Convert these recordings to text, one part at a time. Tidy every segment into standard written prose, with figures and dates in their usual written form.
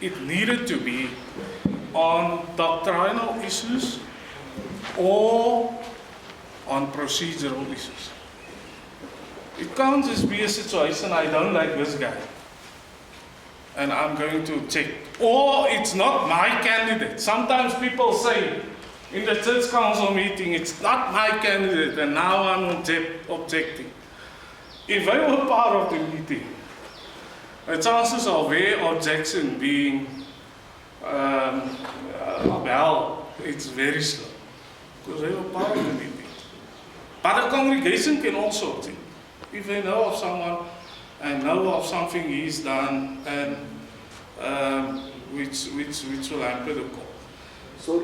it needed to be on doctrinal issues or on procedural issues. It can't just be a situation, I don't like this guy, and I'm going to check. Or it's not my candidate. Sometimes people say in the church council meeting, it's not my candidate, and now I'm objecting. If they were part of the meeting, the chances of their objection being well, it's very slow, because they were part of the meeting. But the congregation can also object. If they know of someone and know of something he's done, and which will hamper the call. So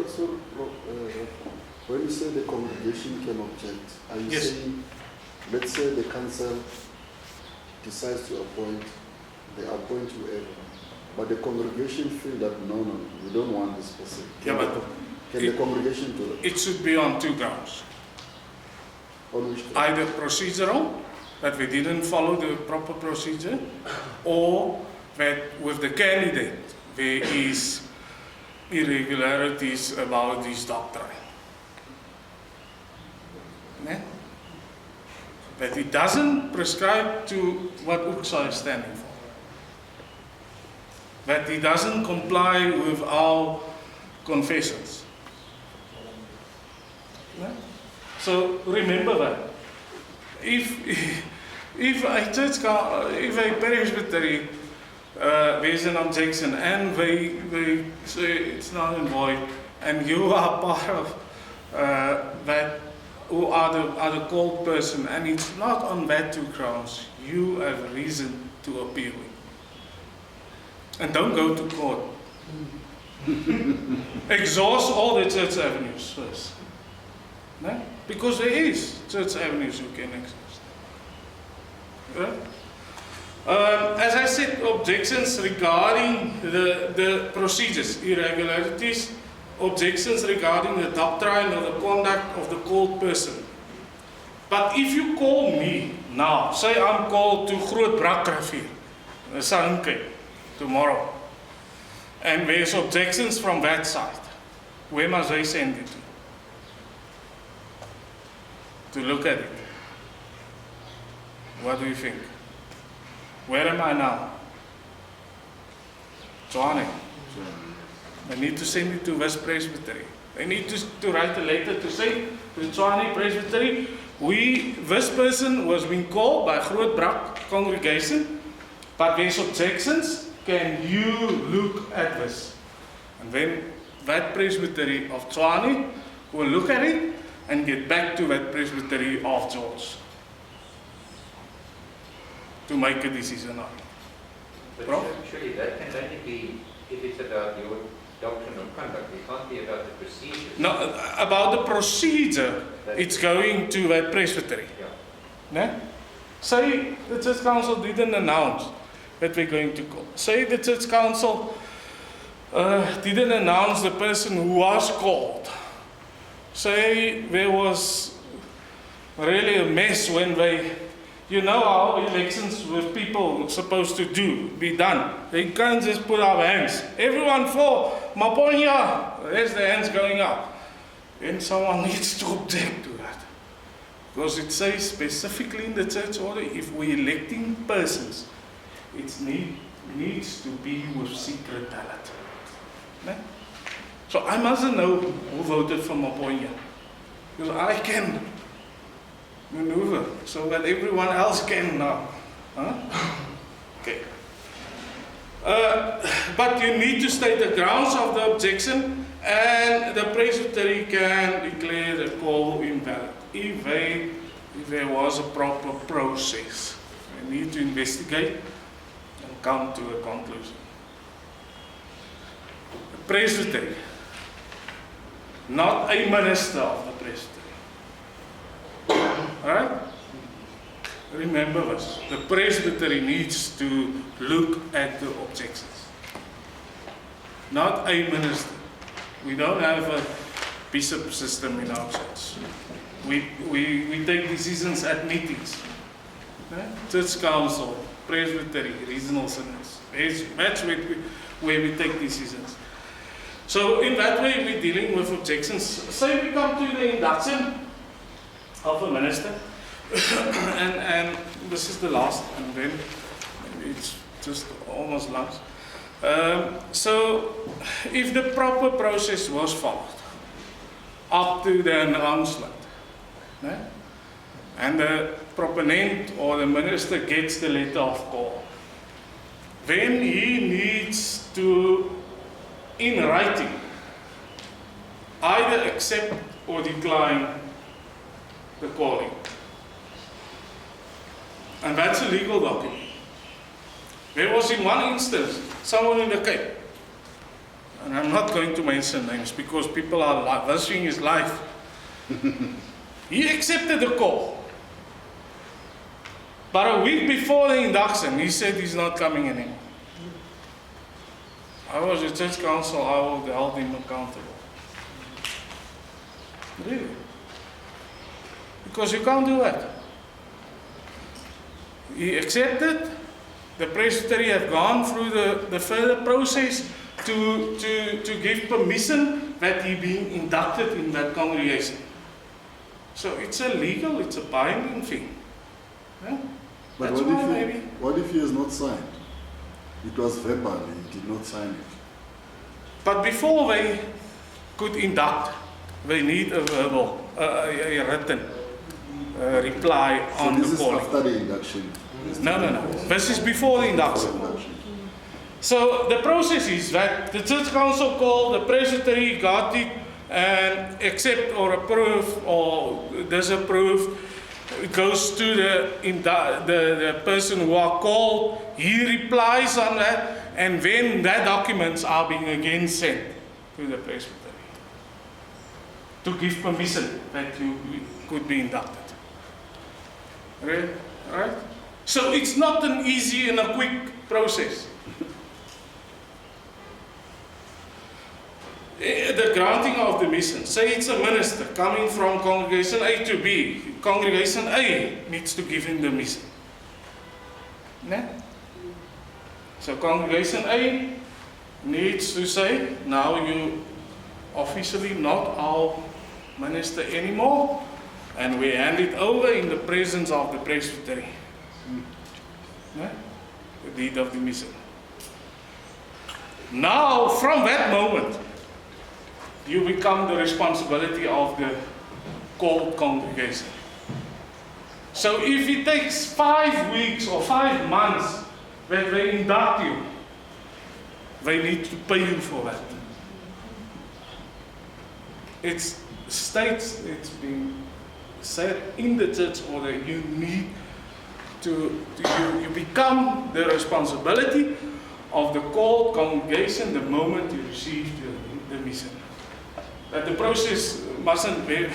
when you say the congregation can object, are you Yes. saying, let's say the council decides to appoint, they appoint whoever, but the congregation feel that no, we don't want this person. Yeah, but can the congregation do that? It should be on two grounds. On which ground? Either procedural, that we didn't follow the proper procedure, or that with the candidate there is irregularities about his doctrine. Ne? That he doesn't prescribe to what UCSA is standing for. That he doesn't comply with our confessions. Ne? So remember that. If a church, if a Presbytery, there's an objection and they say it's not in void, and you are part of that, who are the called person, and it's not on that two grounds, you have a reason to appeal it. And don't go to court. Exhaust all the church avenues first. No? Because there is church avenues you can exhaust. Right? As I said, objections regarding the procedures, irregularities, objections regarding the doctrine or the conduct of the called person. But if you call me now, say I'm called to Groot Brakravier, Sanke, tomorrow, and there's objections from that side, where must I send it to look at it? What do you think? Where am I now? Tshwane. I need to send it to West Presbytery. I need to write a letter to say to Tshwane Presbytery, this person was being called by Groot Brak congregation, but there's objections. Can you look at this? And then that Presbytery of Tshwane will look at it and get back to that Presbytery of George to make a decision on it. But surely that can only be if it's about your doctrine of conduct. It can't be about the procedure. No, about the procedure, it's going to that Presbytery. Yeah. No? Say the church council didn't announce that we're going to call. Say the church council didn't announce the person who was called. Say there was really a mess when they, you know how elections with people supposed to be done. They can't just put up hands. Everyone for Maponya. There's the hands going up. And someone needs to object to that. Because it says specifically in the church order, if we're electing persons, it needs to be with secret ballot. No? So I mustn't know who voted for Maponya. Because I can maneuver so that everyone else can know. Huh? Okay. But you need to state the grounds of the objection, and the Presbytery can declare the call invalid if there was a proper process. We need to investigate and come to a conclusion. The Presbytery, not a minister of the Presbytery. Alright? Remember this. The Presbytery needs to look at the objections. Not a minister. We don't have a bishop system in our church. We take decisions at meetings. Church council, Presbytery, regional synods. That's where we take decisions. So in that way, we're dealing with objections. Say we come to the induction of a minister, and this is the last, and then maybe it's just almost lunch. So if the proper process was followed up to the announcement, and the proponent or the minister gets the letter of call, then he needs to, in writing, either accept or decline the calling. And that's a legal document. There was in one instance, someone in the Cape, and I'm not going to mention names because people are risking his life. He accepted the call. But a week before the induction, he said he's not coming anymore. I was a church council, I will hold him accountable. Really? Because you can't do that. He accepted. The Presbytery have gone through the further process to give permission that he being inducted in that congregation. So it's a legal, it's a binding thing. Yeah? But what if he has not signed? It was verbal, he did not sign it. But before they could induct, they need a verbal, a written reply on the calling. So this is after the induction? No. This is before the induction. So the process is that the church council called, the presbytery got it, and accept or approve or disapprove. It goes to the person who are called. He replies on that, and then that documents are being again sent to the presbytery to give permission that you could be inducted. Right? So it's not an easy and a quick process. The granting of the mission, say it's a minister coming from congregation A to B. Congregation A needs to give him the mission. Yeah? So congregation A needs to say, now you officially not our minister anymore, and we hand it over in the presence of the presbytery. Yeah? The deed of the mission. Now, from that moment, you become the responsibility of the called congregation. So if it takes 5 weeks or 5 months that they induct you, they need to pay you for that. It's states, it's been said in the church order, you need to you become the responsibility of the called congregation the moment you receive the mission. That the process mustn't be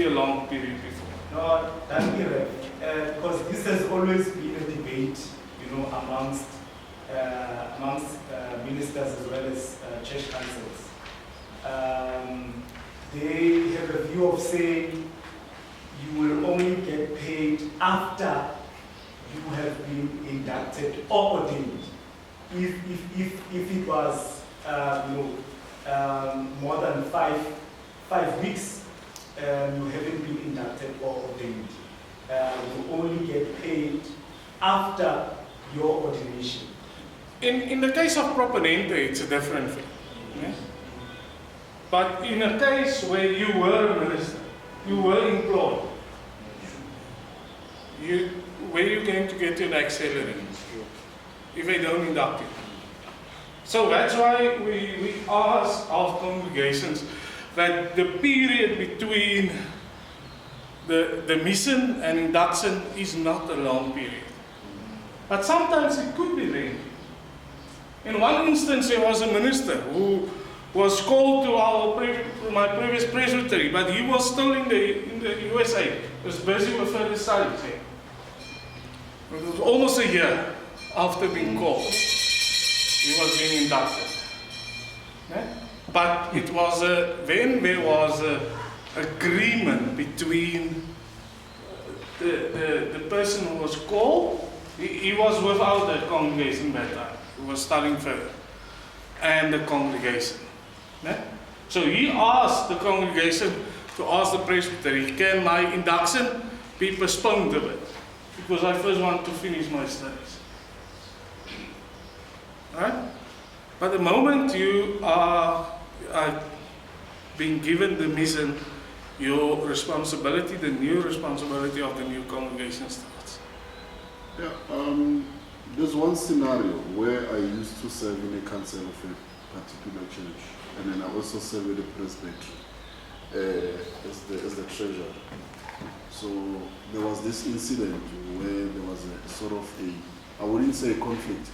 a long period before. No, that's correct. Because this has always been a debate, amongst ministers as well as church councils. They have a view of saying you will only get paid after you have been inducted or ordained. If it was more than five weeks, you haven't been inducted or ordained. You only get paid after your ordination. In the case of proponente, it's a different thing. Yes? But in a case where you were a minister, you were employed, where are you going to get your next salary if they don't induct you? So that's why we ask our congregations that the period between the mission and induction is not a long period. But sometimes it could be lengthy. In one instance, there was a minister who was called to my previous presbytery, but he was still in the USA. He was busy with further studies here. It was almost a year after being called. He was being inducted. Yeah? But it was then there was an agreement between the person who was called He was without the congregation that time. He was studying further. And the congregation. Ne? So he asked the congregation to ask the presbytery, can my induction be postponed a bit? Because I first want to finish my studies. Right? But the moment you are being given the mission, your responsibility, the new responsibility of the new congregation starts. Yeah, there's one scenario where I used to serve in a council of a particular church, and then I also served with the Presbytery as the treasurer. So there was this incident where there was a sort of I wouldn't say a conflict,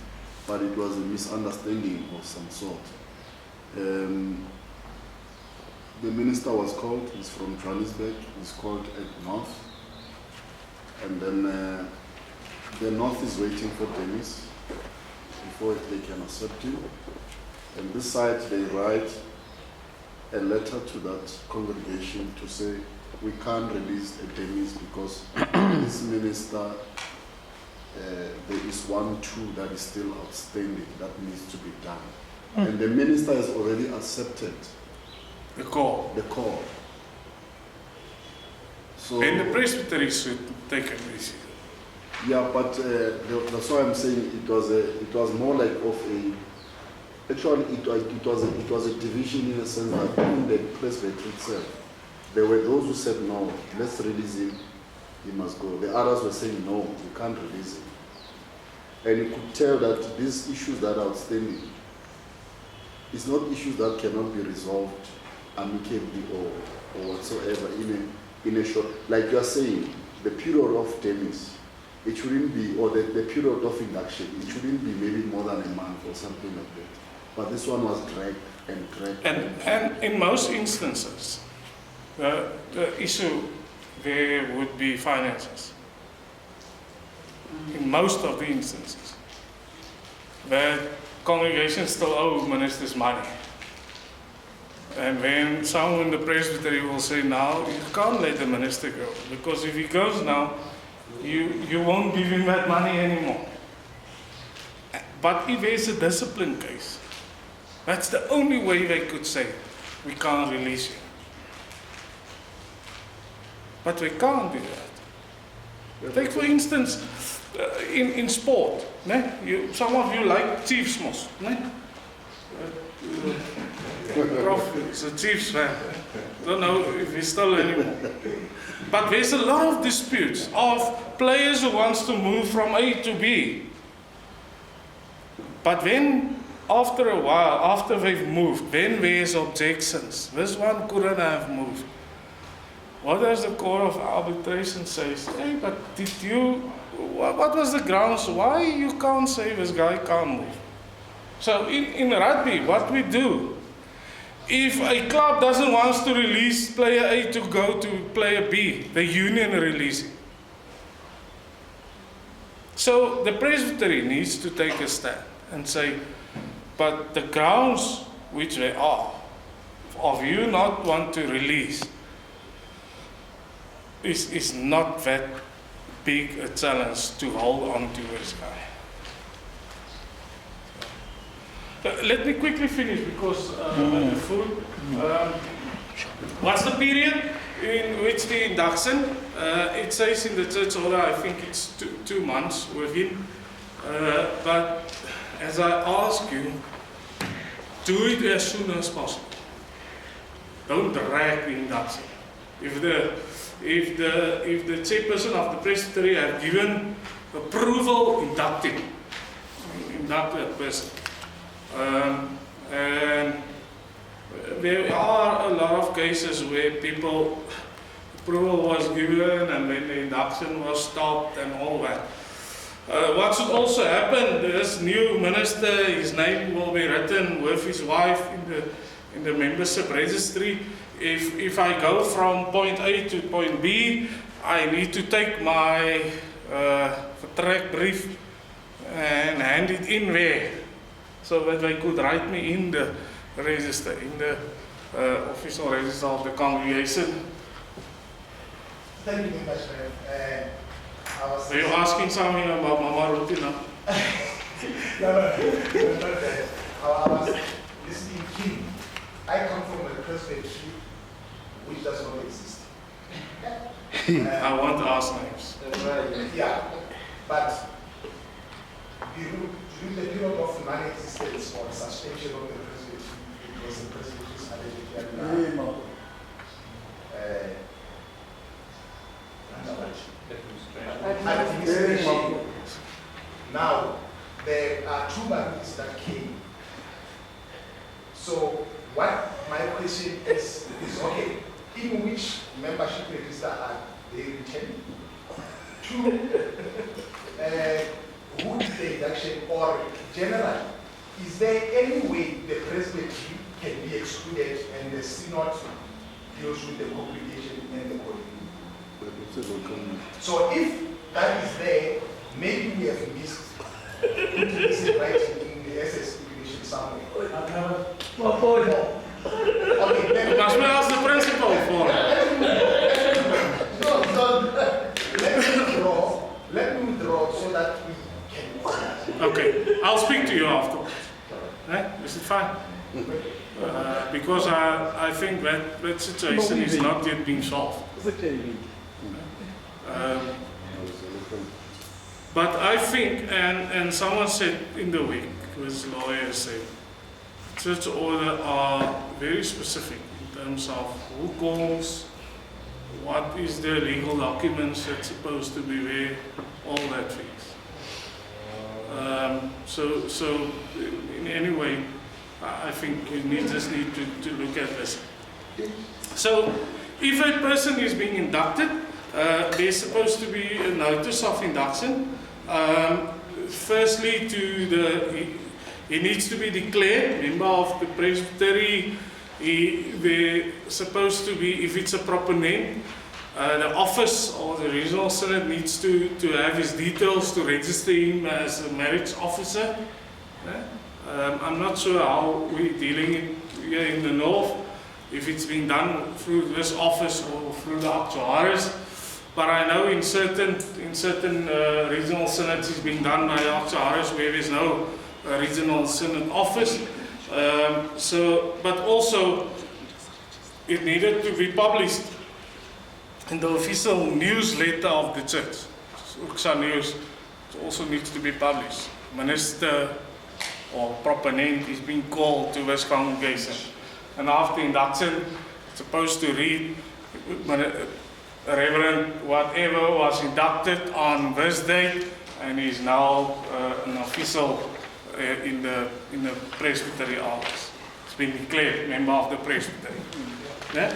but it was a misunderstanding of some sort. The minister was called, he's from Johannesburg, he's called at North, and then the North is waiting for Dennis before they can accept him. And this side, they write a letter to that congregation to say, we can't release a Dennis because this minister, there is 1-2 that is still outstanding that needs to be done. And the minister has already accepted The call. So, And the presbytery should take a decision. yeah, but that's why I'm saying it was more like of a. Actually, it was a division in a sense that in the presbytery itself, there were those who said no, let's release him, he must go. The others were saying no, you can't release him. And you could tell that these issues that are outstanding, it's not issues that cannot be resolved amicably or whatsoever in a short, like you are saying, the period of tennis, it shouldn't be, or the period of induction, it shouldn't be maybe more than a month or something like that. But this one was dragged and dragged. And in most instances, the issue there would be finances. In most of the instances, the congregations still owe ministers money. And then someone in the presbytery will say, now you can't let the minister go, because if he goes now, you won't give him that money anymore. But if there's a discipline case, that's the only way they could say, we can't release you. But we can't do that. Take for instance, in sport, some of you like Chiefs most. Prof is a Chiefs fan. Don't know if he's still anymore. But there's a lot of disputes of players who wants to move from A to B. But then, after a while, after they've moved, then there's objections. This one couldn't have moved. What does the court of arbitration say? Hey, but what was the grounds why you can't say this guy can't move? So in rugby, what we do, if a club doesn't want to release player A to go to player B, the union releases him. So the presbytery needs to take a stand and say, but the grounds which they are, of you not want to release, is not that big a challenge to hold on to this guy. Let me quickly finish because the food. What's the period in which the induction? It says in the church order, I think it's 2 months within. But as I ask you, do it as soon as possible. Don't drag the induction. If the chairperson of the presbytery have given approval, induct that person. And there are a lot of cases where approval was given and then the induction was stopped and all that. What should also happen, this new minister, his name will be written with his wife in the membership registry. If I go from point A to point B, I need to take my vertrek brief and hand it in there, so that they could write me in the register, in the official register of the congregation. Thank you very much, Are you asking something about Mama Ruti now? I was listening keen. I come from a Presbytery which does not exist. I want to ask names. Yeah, but during the period of non-existence or suspension of the Presbytery, it was the Presbytery's administration. Now, there are two barriers that came. So, what my question is okay, in which membership register are they written? Two, who is the induction, or generally, is there any way the presbytery can be excluded and the synod deals with the congregation and the community? So if that is there, maybe we have missed it right in the SS stipulation somewhere. Okay, then Must we ask the principal for let me withdraw so that we can. Okay, I'll speak to you afterwards. Is it fine? Because I think that situation is not yet being solved. But I think, and someone said in the week, because lawyers said, church order are very specific in terms of who calls, what is the legal documents that's supposed to be there, all that things. So in any way, I think you just need to look at this. So if a person is being inducted, there's supposed to be a notice of induction. Firstly, he needs to be declared member of the Presbytery. They're supposed to be, if it's a proper name, the office or the regional synod needs to have his details to register him as a marriage officer. I'm not sure how we're dealing it here in the north, if it's being done through this office or through the actuaries. But I know in certain regional synods it's being done by actuaries where there's no regional synod office. But also it needed to be published in the official newsletter of the church. Urksa News also needs to be published. Minister or proper name is being called to this congregation. And after induction, it's supposed to read Reverend whatever was inducted on this date, and is now an official in the Presbytery office. It's been declared member of the Presbytery. Yeah?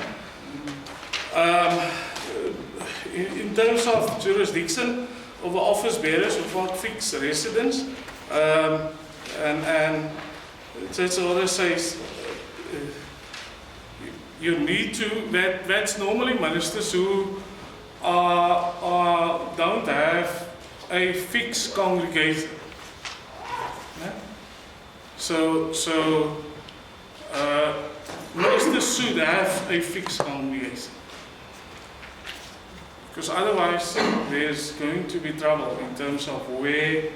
In terms of jurisdiction over office bearers without fixed residence, and church order says you need to, that's normally ministers who don't have a fixed congregation. Yeah? So ministers should have a fixed congregation. Because otherwise there's going to be trouble in terms of where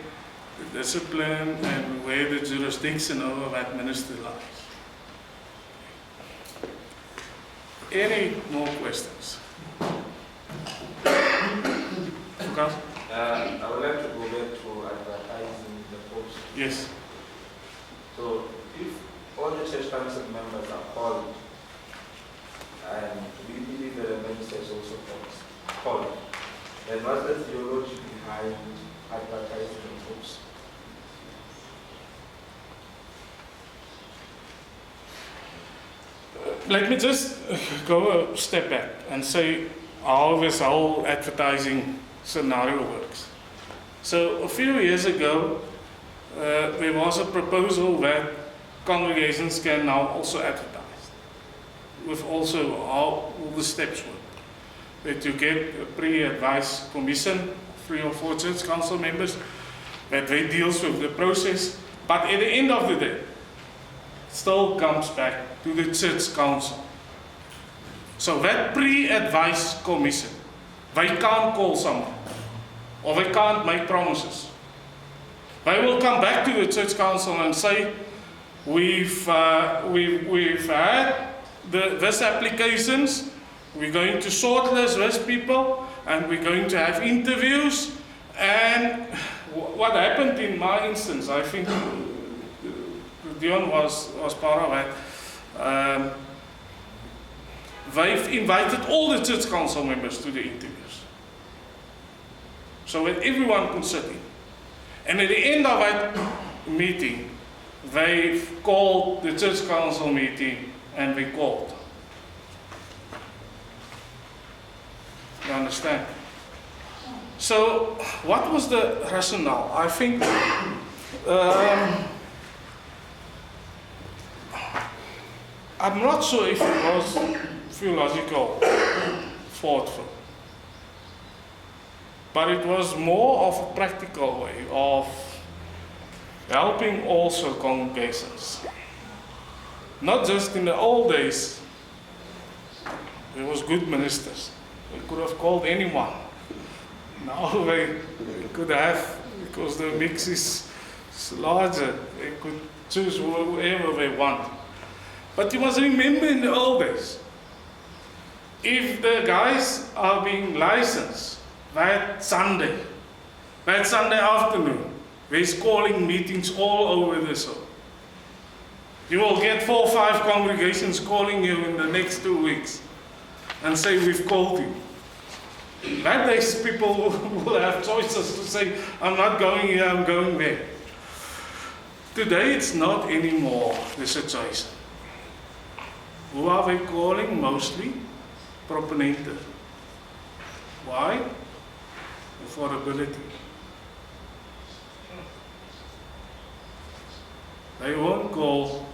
the discipline and where the jurisdiction over that minister lies. Any more questions? Okay. I would like to go back to advertising the post. Yes. So if all the church council members are called, and we believe that the minister is also called, then what's the theology behind advertising the post? Let me just go a step back and say how this whole advertising scenario works. So a few years ago, there was a proposal that congregations can now also advertise, with also how all the steps work. That you get a pre-advice commission, 3 or 4 church council members, that they deals with the process, but at the end of the day, it still comes back to the church council. So that pre-advice commission, they can't call someone. or they can't make promises. They will come back to the church council and say, we've had this applications, we're going to shortlist these people, and we're going to have interviews. And what happened in my instance, I think Dion was part of it. They've invited all the church council members to the interviews, so that everyone could sit in. And at the end of that meeting, they've called the church council meeting, and we called. You understand? So, what was the rationale? I think I'm not sure if it was theological, thoughtful, but it was more of a practical way of helping also congregations. Not just in the old days, there was good ministers. They could have called anyone. Now they could have, because the mix is larger, they could choose whoever they want. But you must remember, in the old days, if the guys are being licensed that Sunday afternoon, there's calling meetings all over the soul. You will get 4 or 5 congregations calling you in the next 2 weeks and say, we've called you. That days people will have choices to say, I'm not going here, I'm going there. Today it's not anymore the situation. Who are they calling? Mostly proponente. Why? Affordability. They won't call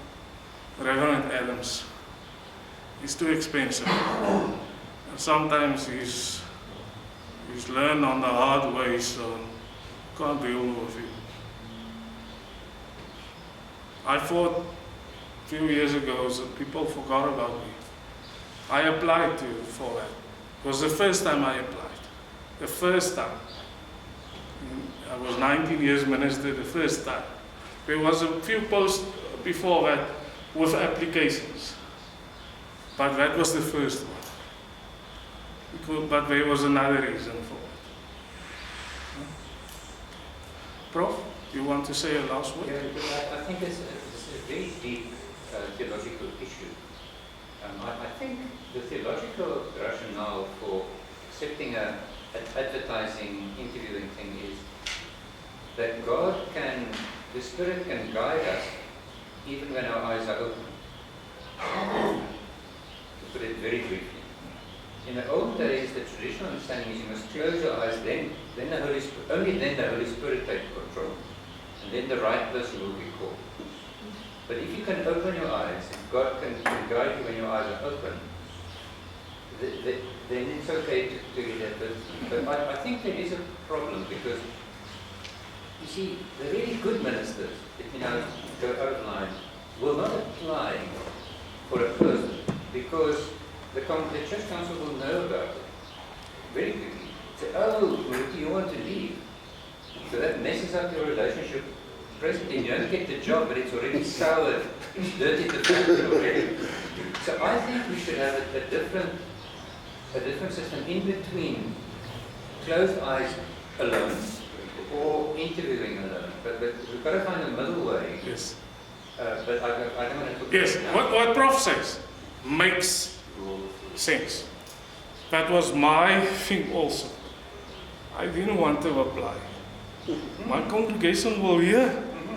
Reverend Adams. He's too expensive. And sometimes he's learned on the hard way, so can't deal with him. I thought a few years ago that people forgot about me. I applied for that. It was the first time I applied. The first time. I was 19 years minister the first time. There was a few posts before that with applications. But that was the first one. But there was another reason for it. Prof, you want to say a last word? Yeah, I think it's a very deep theological issue. I think the theological rationale for accepting an advertising, interviewing thing is that the Spirit can guide us even when our eyes are open. To put it very briefly. In the old days, the traditional understanding is you must close your eyes, then the Holy Spirit, only then the Holy Spirit takes control, and then the right person will be called. But if you can open your eyes, if God can guide you when your eyes are open, then it's okay to get that. But I think there is a problem because, you see, the really good ministers, if you now go outline, will not apply for a person because the church council will know about it very quickly. Say, oh, Ruki, you want to leave. So that messes up your relationship. Presently, you don't get the job, but it's already soured. It's dirty the factory already. So I think we should have a different system in between closed eyes alone or interviewing alone. But we've got to find a middle way. Yes. But I don't want to put Yes, what Prof says makes sense. That was my thing also. I didn't want to apply. My congregation will hear,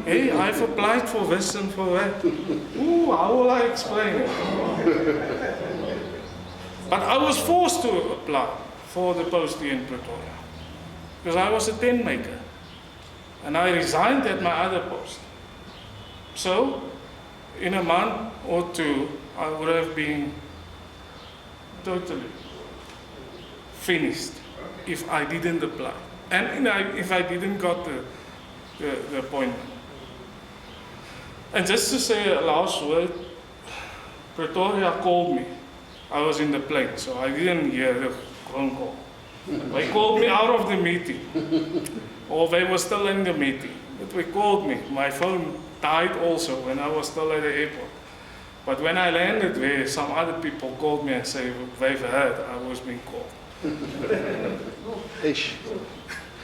hey, I've applied for this and for that. Ooh, how will I explain it? But I was forced to apply for the post here in Pretoria because I was a tent maker and I resigned at my other post. So, in a month or two, I would have been totally finished if I didn't apply. And if I didn't got the appointment. And just to say a last word, Pretoria called me. I was in the plane, so I didn't hear the phone call. They called me out of the meeting. Or they were still in the meeting. But they called me. My phone died also when I was still at the airport. But when I landed there, some other people called me and said they've heard I was being called. Ish.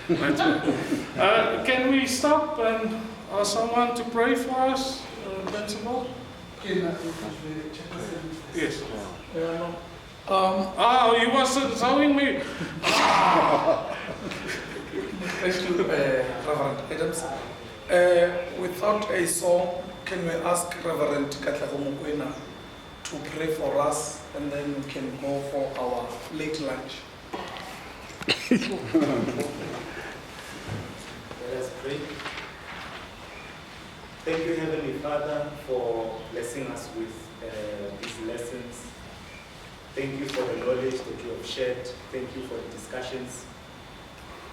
Can we stop and ask someone to pray for us, Principal? Yes. You were showing me. Thank you, Reverend Adams. Without a song, can we ask Reverend Katlaho Mokwena to pray for us, and then we can go for our late lunch. Let us pray. Thank you, Heavenly Father, for blessing us with these lessons. Thank you for the knowledge that you have shared. Thank you for the discussions.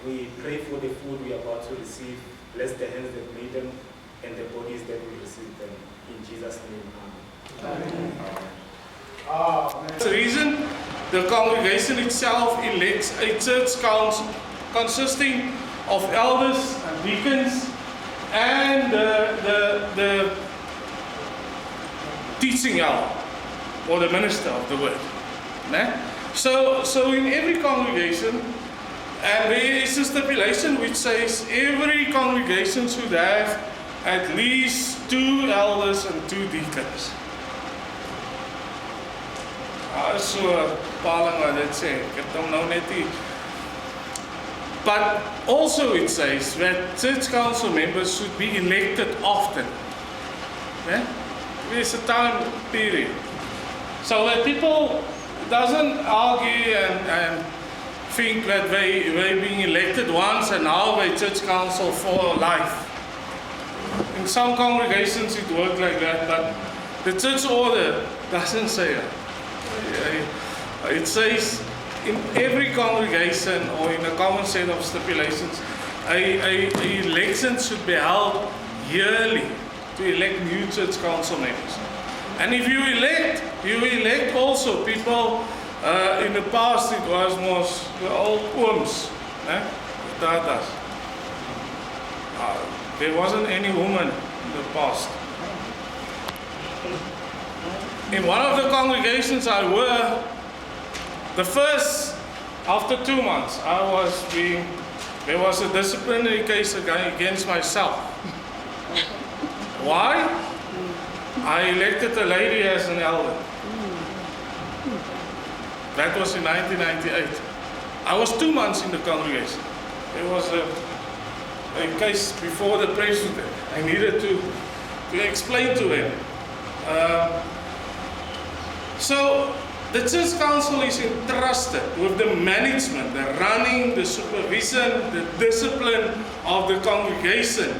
We pray for the food we are about to receive. Bless the hands that made them and the bodies that will receive them. In Jesus' name, amen. That's the reason the congregation itself elects a church council consisting of elders and deacons and the teaching elder or the minister of the word. So in every congregation, and there is a stipulation which says every congregation should have at least 2 elders and 2 deacons. So, but also it says that church council members should be elected often. There's a time period. So that people doesn't argue and think that they're being elected once and now they church council for life. In some congregations it works like that, but the church order doesn't say that. It says in every congregation or in a common set of stipulations, a election should be held yearly to elect new church council members. And if you elect also people. In the past, it was most the old ooms, tatas. There wasn't any woman in the past. In one of the congregations I were, the first, after 2 months, there was a disciplinary case against myself. Why? I elected a lady as an elder. That was in 1998. I was 2 months in the congregation. There was a case before the president. I needed to explain to him. So the church council is entrusted with the management, the running, the supervision, the discipline of the congregation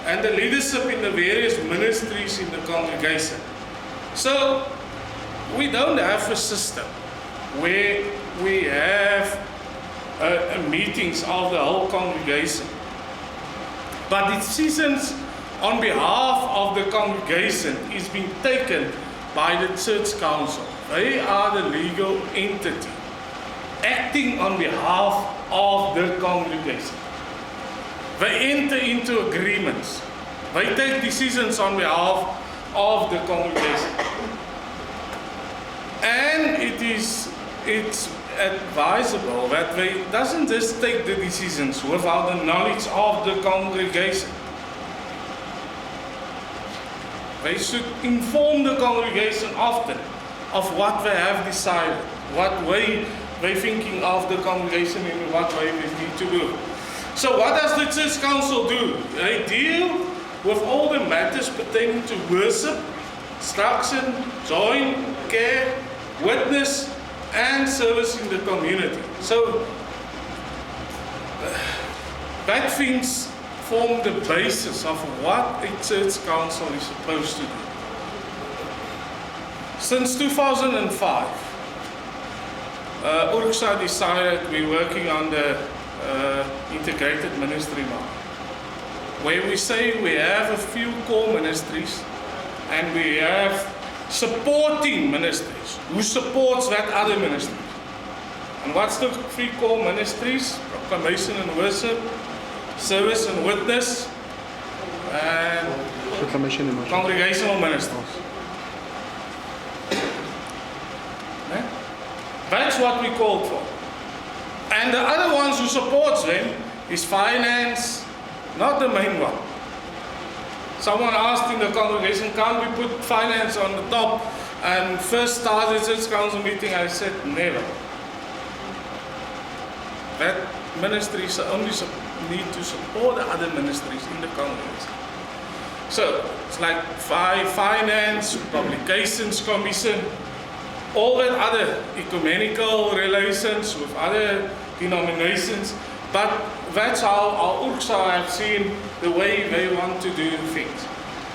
and the leadership in the various ministries in the congregation. So we don't have a system where we have meetings of the whole congregation. But decisions on behalf of the congregation is being taken by the church council. They are the legal entity acting on behalf of the congregation. They enter into agreements. They take decisions on behalf of the congregation. And it's advisable that they doesn't just take the decisions without the knowledge of the congregation. They should inform the congregation often of what they have decided, what way they're thinking of the congregation and in what way they need to do. So what does the church council do? They deal with all the matters pertaining to worship, instruction, join, care, witness, and service in the community. So that things form the basis of what a church council is supposed to do. Since 2005, URCSA decided we're working on the integrated ministry model, where we say we have a few core ministries and we have supporting ministries. Who supports that other ministry? And what's the three core ministries? Proclamation and worship, service and witness, and Proclamation and worship. congregational ministers. Okay? That's what we called for. And the other ones who supports them is finance, not the main one. Someone asked in the congregation, can't we put finance on the top and first start the church council meeting? I said, never. That ministries only need to support the other ministries in the congregation. So, it's like finance, publications commission, all that other ecumenical relations with other denominations, but that's how our URSA have seen the way they want to do things.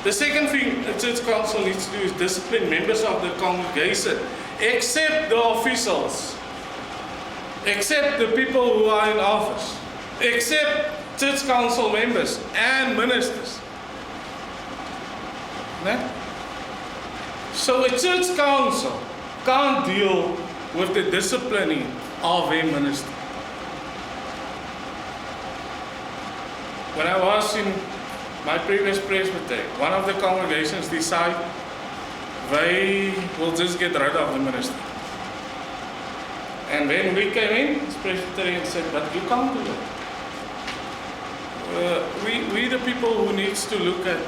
The second thing the church council needs to do is discipline members of the congregation, except the officials, except the people who are in office, except church council members and ministers. Okay? So a church council can't deal with the disciplining of a minister. When I was in my previous presbytery, one of the congregations decided they will just get rid of the minister. And then we came in as presbytery and said, but you can't do that. We the people who needs to look at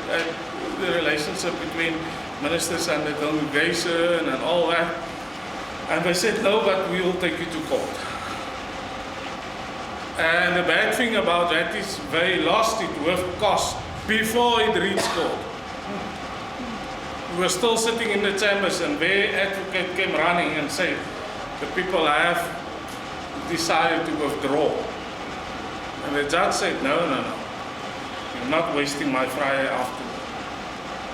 the relationship between ministers and the congregation and all that. And they said, no, but we will take you to court. And the bad thing about that is they lost it with cost before it reached court. We were still sitting in the chambers and their advocate came running and said, the people have decided to withdraw. And the judge said, no, you're not wasting my Friday afternoon.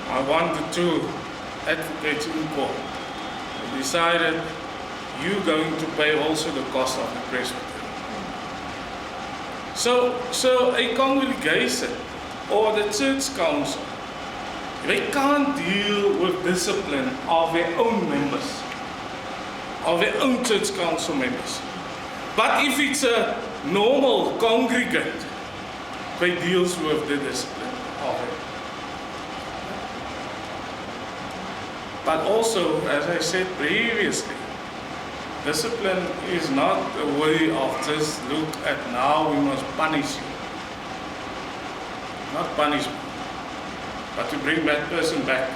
I want the two advocates in court. They decided you're going to pay also the cost of the presbytery. So a congregation or the church council, they can't deal with discipline of their own members, of their own church council members. But if it's a normal congregate, they deals with the discipline of it. But also, as I said previously, discipline is not a way of just look at now we must punish you. Not punishment, but to bring that person back.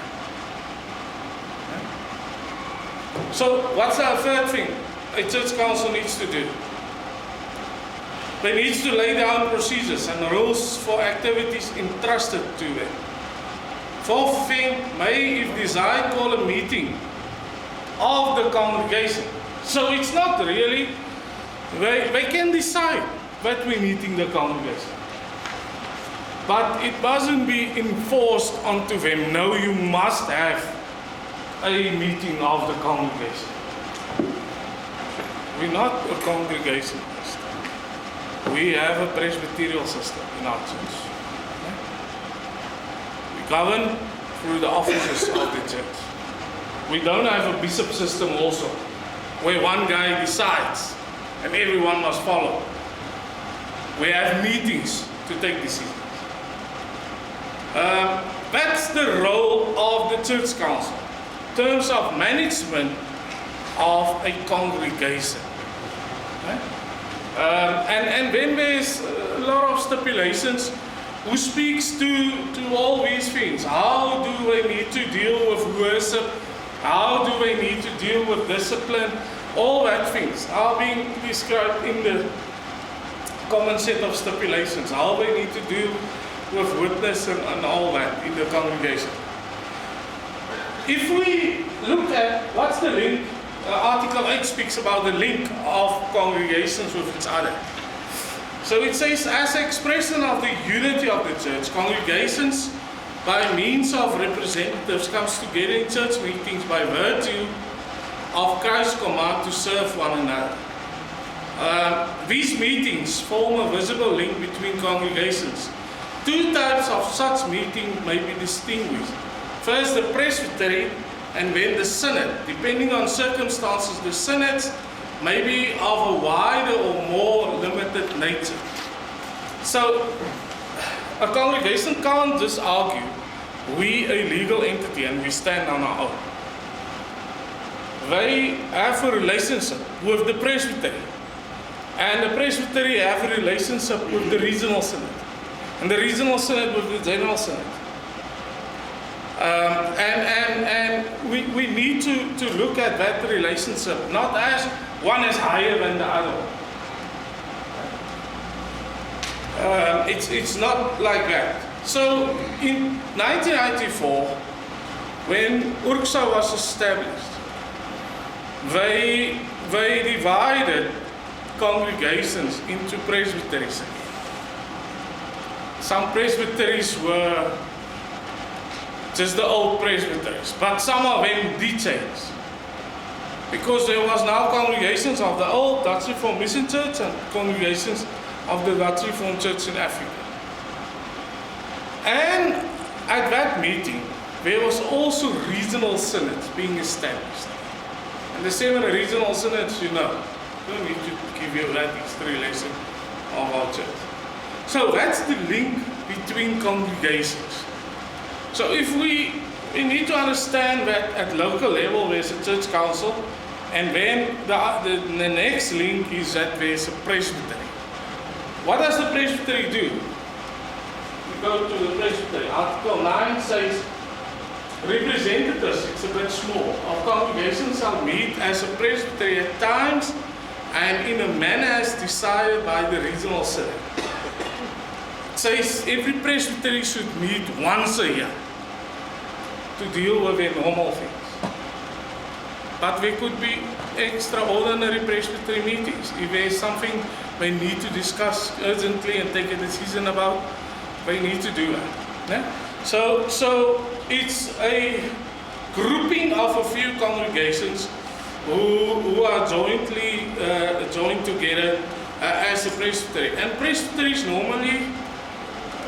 Okay? So what's our third thing a church council needs to do? They need to lay down procedures and rules for activities entrusted to them. Fourth thing, may if desired call a meeting of the congregation. So it's not really, they can decide that we're meeting the congregation. But it mustn't be enforced onto them. No, you must have a meeting of the congregation. We're not a congregation system. We have a presbyterial system in our church. Okay? We govern through the offices of the church. We don't have a bishop system also, where one guy decides and everyone must follow. We have meetings to take decisions. That's the role of the church council in terms of management of a congregation. Okay? And then there's a lot of stipulations who speaks to all these things. How do they need to deal with worship? How do they need to deal with discipline? All that things are being described in the common set of stipulations. How they need to deal with witness and all that in the congregation. If we look at what's the link, Article 8 speaks about the link of congregations with each other. So it says, as expression of the unity of the church, congregations by means of representatives comes together in church meetings by virtue of Christ's command to serve one another. These meetings form a visible link between congregations. Two types of such meeting may be distinguished. First, the presbytery and then the synod. Depending on circumstances, the synods maybe of a wider or more limited nature. So a congregation can't just argue, we a legal entity and we stand on our own. They have a relationship with the Presbytery, and the Presbytery have a relationship with the regional synod, and the regional synod with the general synod. And we need to look at that relationship, not as one is higher than the other. It's not like that. So in 1994, when URCSA was established, they divided congregations into presbyteries. Some presbyteries were just the old presbyteries, but some of them did change. Because there was now congregations of the old Dutch Reformed Mission Church and congregations of the Dutch Reformed Church in Africa. And at that meeting, there was also regional synods being established. And the 7 regional synods, you know, I don't need to give you that history lesson of our church. So that's the link between congregations. So if we need to understand that at local level there's a church council, and then the next link is that there's a presbytery. What does the presbytery do? We go to the presbytery. Article 9 says, representatives, it's a bit small, of congregations shall meet as a presbytery at times and in a manner as decided by the regional synod. It says every presbytery should meet once a year to deal with their normal things. But there could be extraordinary presbytery meetings. If there is something they need to discuss urgently and take a decision about, they need to do that. Yeah? So it's a grouping of a few congregations who are jointly joined together as a presbytery. And presbyteries normally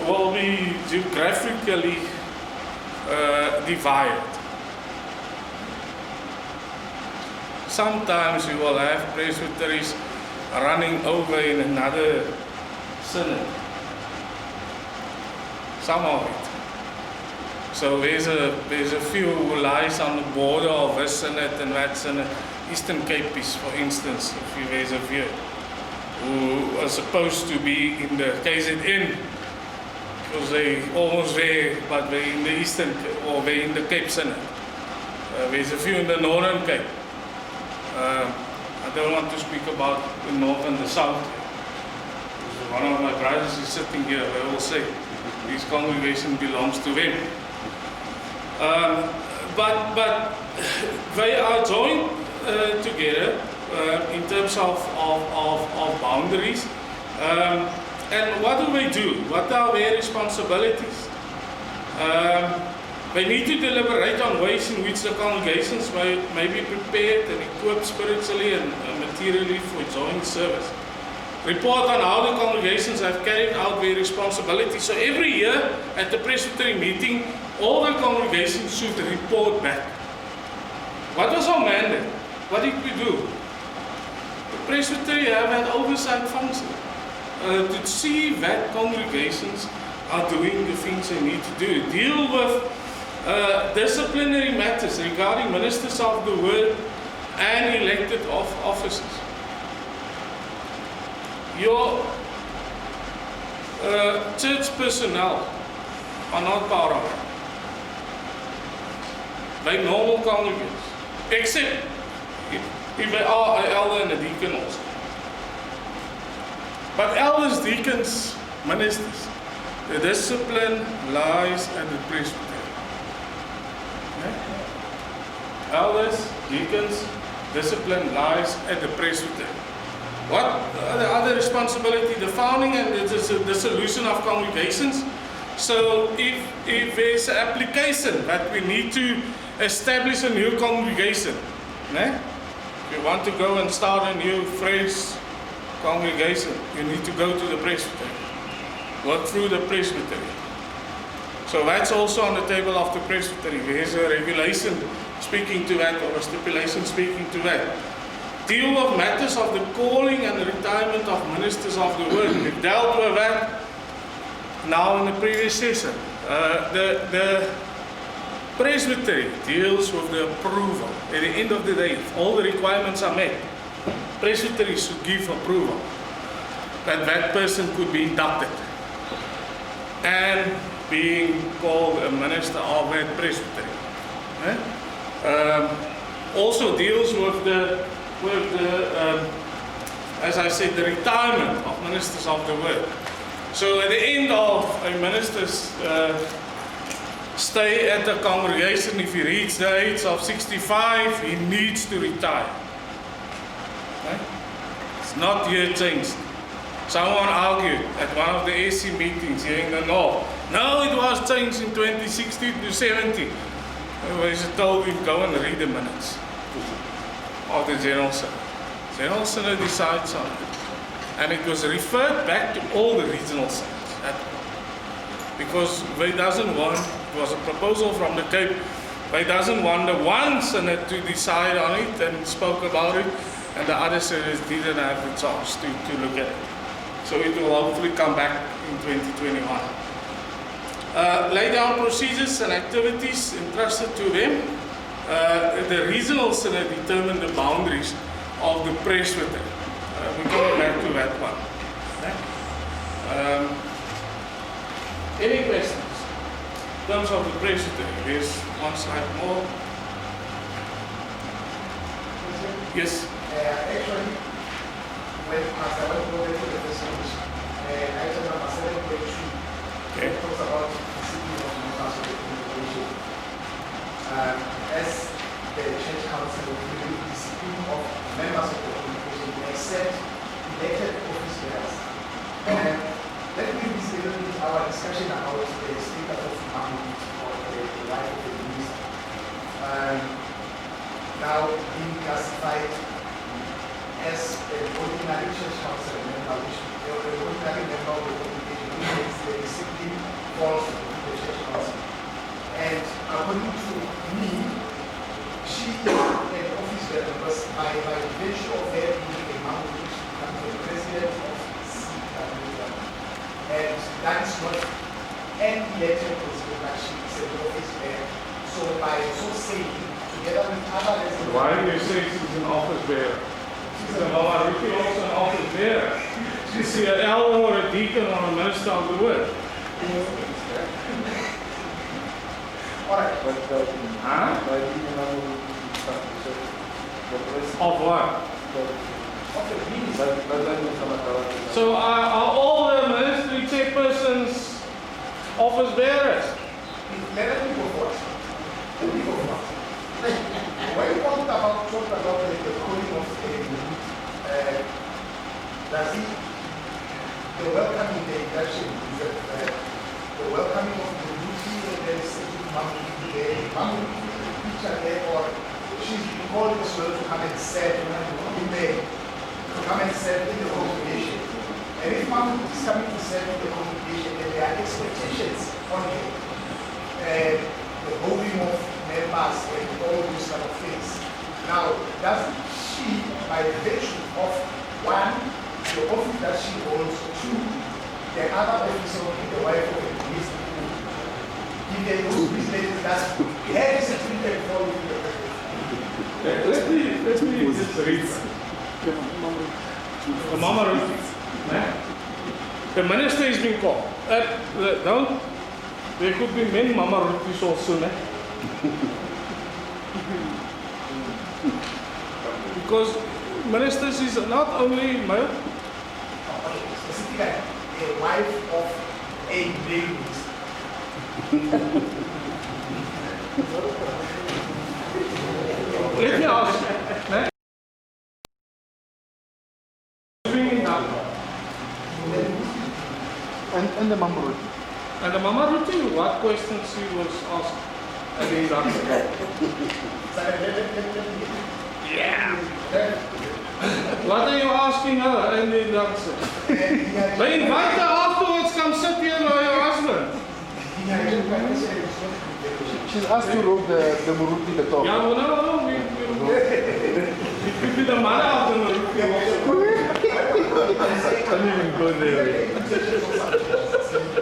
will be geographically divided. Sometimes you will have presbyteries running over in another synod. Some of it. So there's a few who lies on the border of this synod and that synod. Eastern Cape is, for instance, there's a few who are supposed to be in the KZN because they almost there, but they're in the Eastern or they're in the Cape Synod. There's a few in the Northern Cape. I don't want to speak about the North and the South. One of my brothers is sitting here. I will say this congregation belongs to them. But they are joined together in terms of boundaries. And what do they do? What are their responsibilities? They need to deliberate on ways in which the congregations may be prepared and equipped spiritually and materially for joint service. Report on how the congregations have carried out their responsibilities. So every year at the presbytery meeting, all the congregations should report back. What was our mandate? What did we do? The presbytery have an oversight function to see that congregations are doing the things they need to do. Deal with disciplinary matters regarding ministers of the word and elected officers. Your church personnel are not part of it. They normal congregants, except if they are an elder and a deacon also. But elders, deacons, ministers, the discipline lies at the presbytery. Okay? Elders, deacons, discipline lies at the presbytery. What are the other responsibility? The founding and the dissolution of congregations. So if there's an application that we need to establish a new congregation, if you want to go and start a new fresh congregation, you need to go to the presbytery. Work through the presbytery. So that's also on the table of the presbytery. There's a regulation speaking to that or a stipulation speaking to that. deal with matters of the calling and the retirement of ministers of the word. We've dealt with that now in the previous session. The Presbytery deals with the approval. At the end of the day, if all the requirements are met, Presbytery should give approval that that person could be inducted and being called a minister of that Presbytery. Also deals with the as I said, the retirement of ministers of the word. So at the end of a minister's stay at the congregation, if he reaches the age of 65, he needs to retire. Okay? It's not yet changed. Someone argued at one of the SC meetings here in the north. No, it was changed in 2016 to 70. He told him, go and read the minutes of the General Synod. General Synod decides on it. And it was referred back to all the regional synods. Because they doesn't want, it was a proposal from the Cape, they doesn't want the one synod to decide on it and spoke about it, and the other synods didn't have the chance to look at it. So it will hopefully come back in 2021. Lay down procedures and activities entrusted to them. The regional synod determined the boundaries of the presbytery. We're going back to that one. Okay? Any questions in terms of the presbytery? There's one slide more. Yes? Actually, when as I went over to the first item number 7.2, Okay. it talks about the city of members of the congregation. As the church council will review the discipline of members of the congregation except elected office bearers. Let me visit a little bit our discussion about the status of manhood or the life of the minister. Now being classified as an ordinary church council member, which an ordinary member of the congregation, which means the discipline falls to the church council. And according to me, she is an office bearer because by virtue of her being a member, which becomes the president of CWM. And that is not an elected position, but she is an office bearer. So by so saying, together with other residents. Why do you say she's an office bearer? She's a Mama Ruthie also an office bearer. She's an elder or a deacon or a minister of the word. All right. Huh? Of what? Of the ministry. So are all the ministry chairpersons office bearers? Let me go first. Let me go first. When you talk about the calling of does he, the welcoming, the induction, the welcoming of the duty and then sitting mom teacher there, or she's been called as well to come and serve in the congregation. And if mom is coming to serve in the congregation, then there are expectations on her. The holding of members and all those kind of things. Now, does she, by virtue of one, the office that she holds, two, the other officer will be the wife of the priest, if they those priest that's her certificate for the Let me just read the Mama Ruthie. The minister is being called. There could be many Mama Ruthies also. Because ministers is not only male. Specifically, a wife of a male minister. Let me ask you. And the Mama Ruthie. And the Mama Ruthie, what questions she was asked? And then yeah. What are you asking her? And then answer. They invite her afterwards, come sit here with your husband. She's asked to roll the Muruti the top. Yeah, well, no, we could be the mother of the Maruti.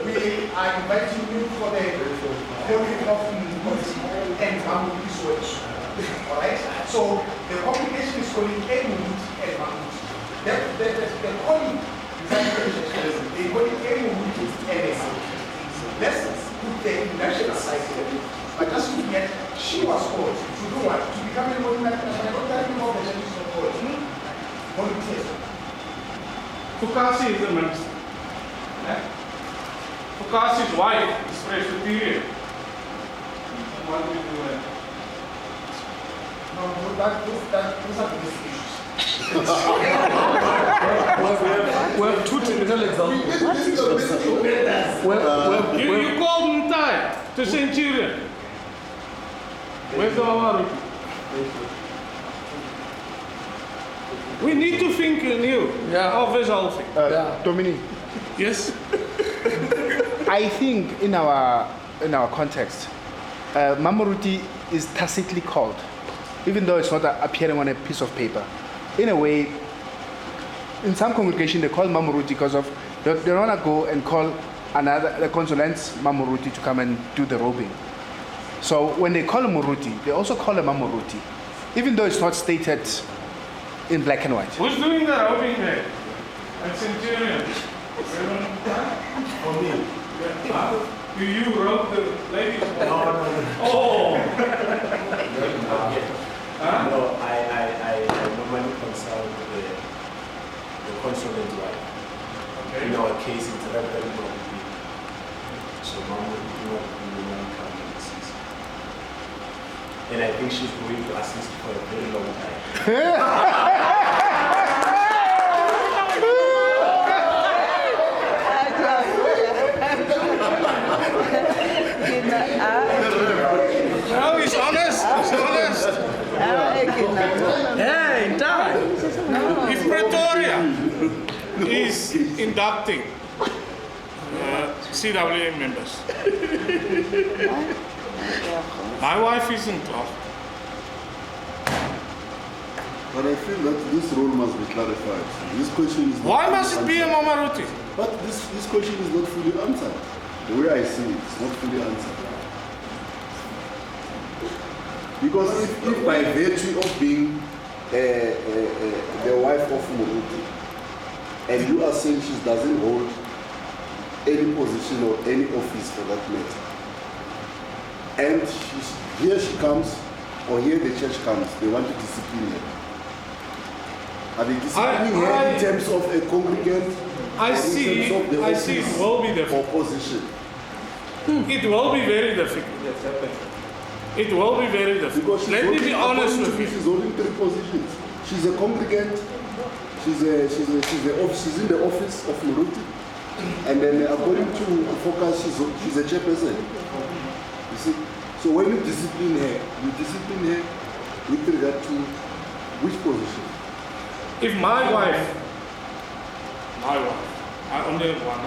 We are inviting you for the holding of Maruti and Maruti switch. Alright? So the congregation is calling a Maruti and Maruti. The calling they call it a Maruti and a Maruti. Let's put the international aside here. But just to get, she was called to do what? To become a volunteer. I don't tell you how the church is called. Volunteers. Fukasi is the minister. Fukasi's wife is Presbyterian. What do we do then? No, those are the issues. We have two typical examples. You called Ntai to Centurion. Where's the Maruti? We need to think anew of this whole thing. Dominic, Yes? I think in our context, Mamuruti is tacitly called, even though it's not appearing on a piece of paper. In a way, in some congregation they call Mamuruti because of they don't want to go and call the consulants Mamuruti to come and do the robing. So when they call a Muruti, they also call a Mamuruti, even though it's not stated in black and white. Who's doing the robing there? At Centurion. For me. Do you rope the ladies? No. Oh! No, I normally consult the consulate wife. In our case, it's very, very big. So mom would do what we want to come and assist. And I think she's going to assist for a very long time. No, he's honest. He's honest. Hey, die. If Pretoria is inducting CWA members, my wife is involved. But I feel that this rule must be clarified. This question is not Why fully must it be a answered. Mamaruti? But this question is not fully answered. The way I see it, it's not fully answered. Because if by virtue of being the wife of Muruti, and you are saying she doesn't hold any position or any office for that matter, and here she comes, or here the church comes, they want to discipline her. Are they disciplining her in terms of a congregant? I or in see terms of the it will be difficult. or position? It will be very difficult. It will be very difficult. Because Let me be honest with you. She's holding three positions. She's a congregant. She's in the office of Muruti, and then according to Focus, she's a chairperson. You see, so when you discipline her with regard to which position? If my wife, I only have one,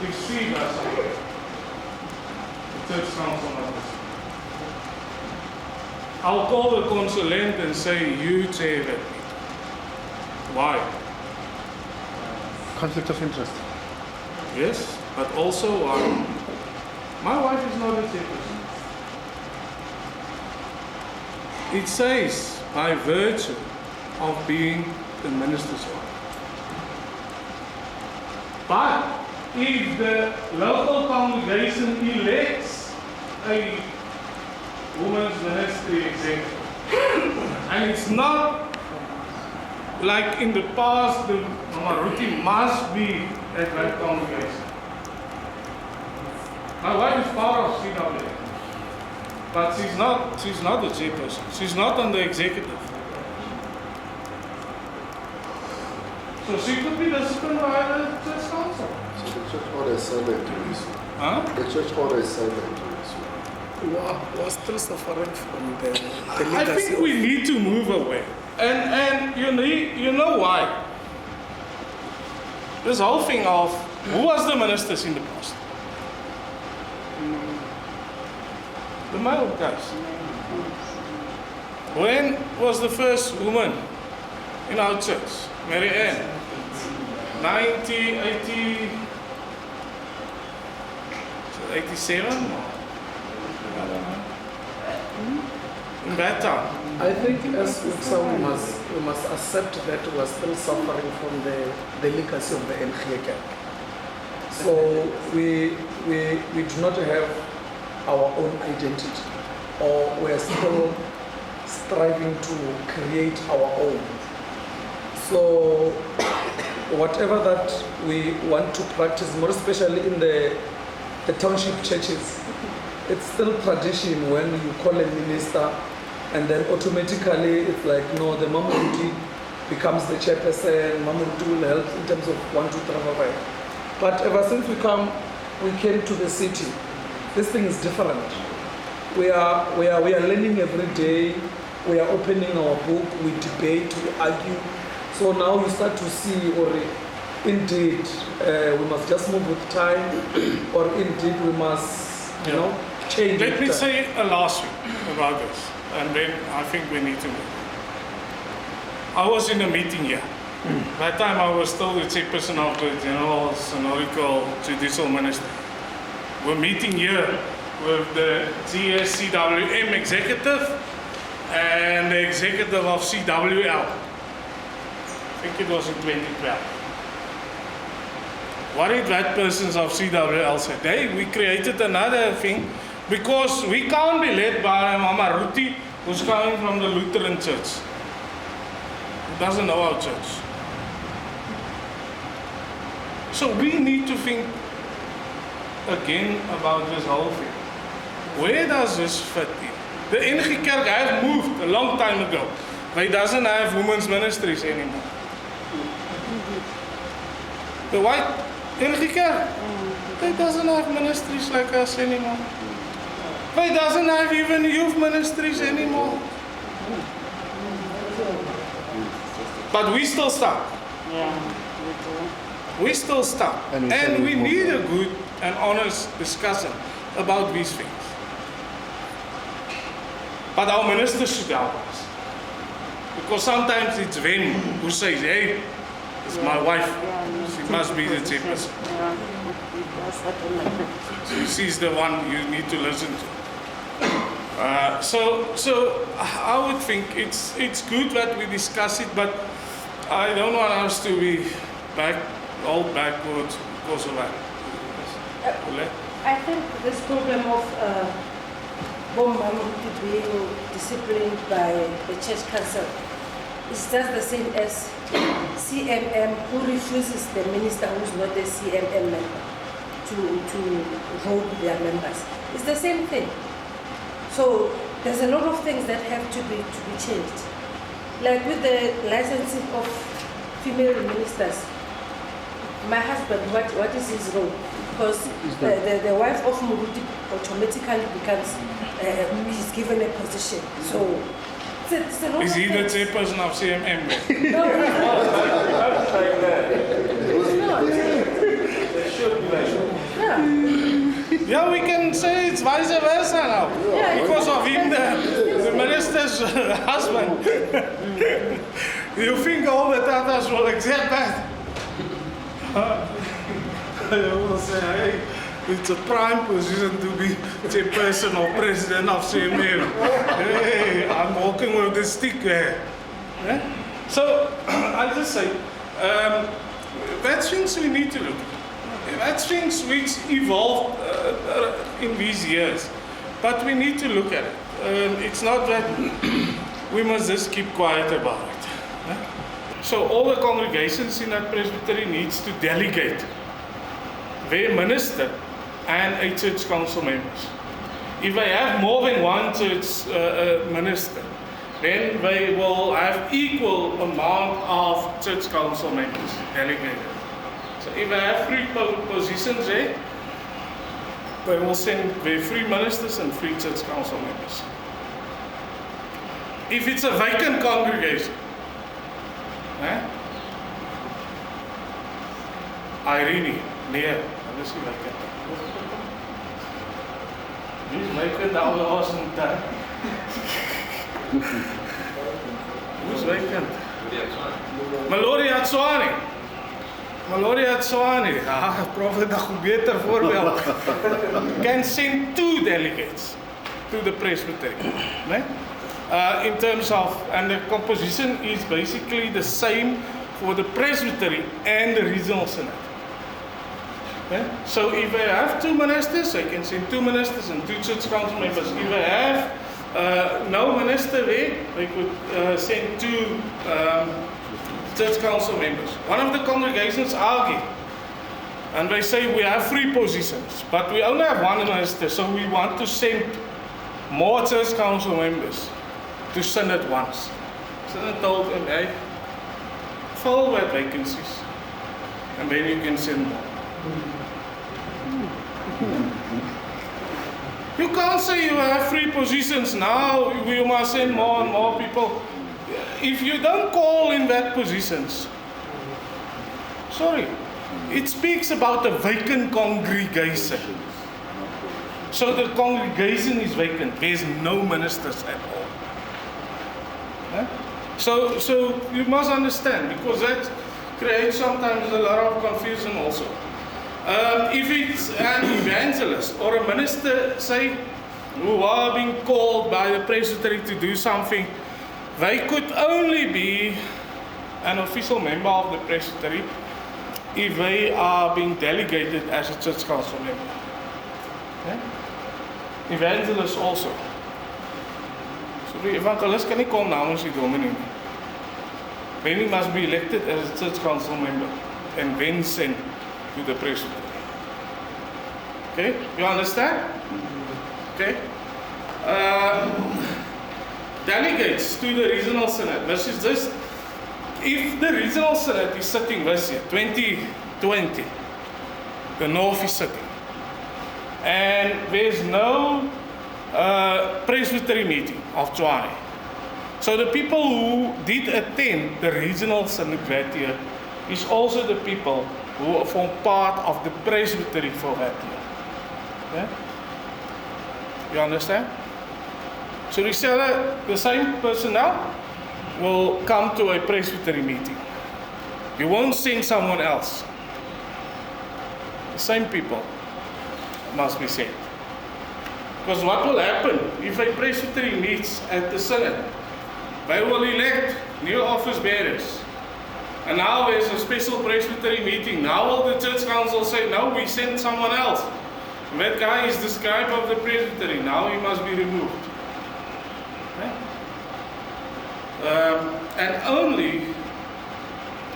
if she does something, the church council members, I'll call the consulent and say, you chair that meeting. Why? Conflict of interest. Yes, but also my wife is not a chairperson. It says, by virtue of being the minister's wife. But if the local congregation elects a women's ministry executive, and it's not like in the past, the Maruti must be at that congregation. My wife is part of CWA, but she's not the chairperson. She's not on the executive. So she could be disciplined by the church council. So the church order is silent to this. Huh? The church order is silent to this. We're still suffering from the I legacy. think we need to move away. And you know why? This whole thing of who was the ministers in the past? The male guys. When was the first woman in our church? Mary Ann. 1980, 87? I don't know. In that time. I think as we must accept that we are still suffering from the legacy of the NG. So we do not have our own identity, or we are still striving to create our own. So whatever that we want to practice, more especially in the township churches, it's still tradition when you call a minister and then automatically it's like, no, the Mamuruti becomes the chairperson, Mamuruti will help in terms of 1, 2, 3, 4, 5. But ever since we came to the city, this thing is different. We are learning every day, we are opening our book, we debate, we argue. So now you start to see, or indeed, we must just move with time, or indeed we must, change. Let me say a last thing about this, and then I think we need to move. I was in a meeting here. That time I was still the chairperson of the General Synodical Judicial Ministry. We're meeting here with the GSCWM executive and the executive of CWL. I think it was in 2012. What did that persons of CWL say? Hey, we created another thing because we can't be led by Mama Ruti, who's coming from the Lutheran Church. He doesn't know our church. So we need to think again about this whole thing. Where does this fit in? The NG Kerk has moved a long time ago. But it doesn't have women's ministries anymore. The white NG Kerk, it doesn't have ministries like us anymore. But it doesn't have even youth ministries anymore. But we still stuck. We still stuck. And we need a good and honest discussion about these things. But our ministers should help us. Because sometimes it's them who says, hey, it's my wife. She must be the chairperson. She's the one you need to listen to. So I would think it's good that we discuss it, but I don't want us to be all backwards because of that. I think this problem of being disciplined by the church council is just the same as CMM who refuses the minister who's not a CMM member to vote their members. It's the same thing. So there's a lot of things that have to be changed. Like with the licensing of female ministers, my husband, what is his role? Because the wife of Muruti automatically becomes, he's given a position. So it's a lot is of he the things. chairperson of CMM? No, he's not. Yeah. Yeah, we can say it's vice versa now. Yeah, because of him, the minister's husband. You think all the Tatas will accept that? They will say, hey, it's a prime position to be chairperson or president of CMM. Hey, I'm walking with the stick there. Yeah? So, I just say, that's things we need to look at. That's things which evolved in these years. But we need to look at it. It's not that we must just keep quiet about it. Yeah? So all the congregations in that Presbytery needs to delegate their minister and a church council members. If they have more than one church minister, then they will have equal amount of church council members delegated. So if they have 3 positions there, they will send their 3 ministers and 3 church council members. If it's a vacant congregation, Irene, near, let's see vacant. He's vacant, I wasn't there. vacant. Mallory Atswani. Prophet een beter voorbeeld. Can send 2 delegates to the Presbytery. Right? In terms of, and the composition is basically the same for the Presbytery and the regional synod. Okay? So if they have 2 ministers, they can send 2 ministers and 2 church council members. If they have no minister there, they could send 2 church council members. One of the congregations argue, and they say we have 3 positions, but we only have 1 minister, so we want to send more church council members to synod once. Synod told him, hey, fill that vacancies, and then you can send more. You can't say you have 3 positions now, you must send more and more people. If you don't call in that positions, sorry, it speaks about a vacant congregation. So the congregation is vacant. There's no ministers at all. Yeah? So you must understand, because that creates sometimes a lot of confusion also. If it's an evangelist or a minister, say, who are being called by the Presbytery to do something, they could only be an official member of the Presbytery if they are being delegated as a church council member. Okay? Evangelists also. So the evangelist can come namens die dominee. Then he must be elected as a church council member and then sent to the Presbytery. Okay, you understand? Okay. Delegates to the regional synod. This is just, if the regional synod is sitting this year, 2020, the North is sitting, and there's no Presbytery meeting of Tshwane. So the people who did attend the regional synod that year is also the people who form part of the Presbytery for that year. Okay? You understand? So the same personnel will come to a Presbytery meeting. You won't send someone else. The same people must be sent. Because what will happen if a Presbytery meets at the Synod? They will elect new office bearers. And now there's a special Presbytery meeting. Now will the church council say, no, we sent someone else. And that guy is the scribe of the Presbytery. Now he must be removed. And only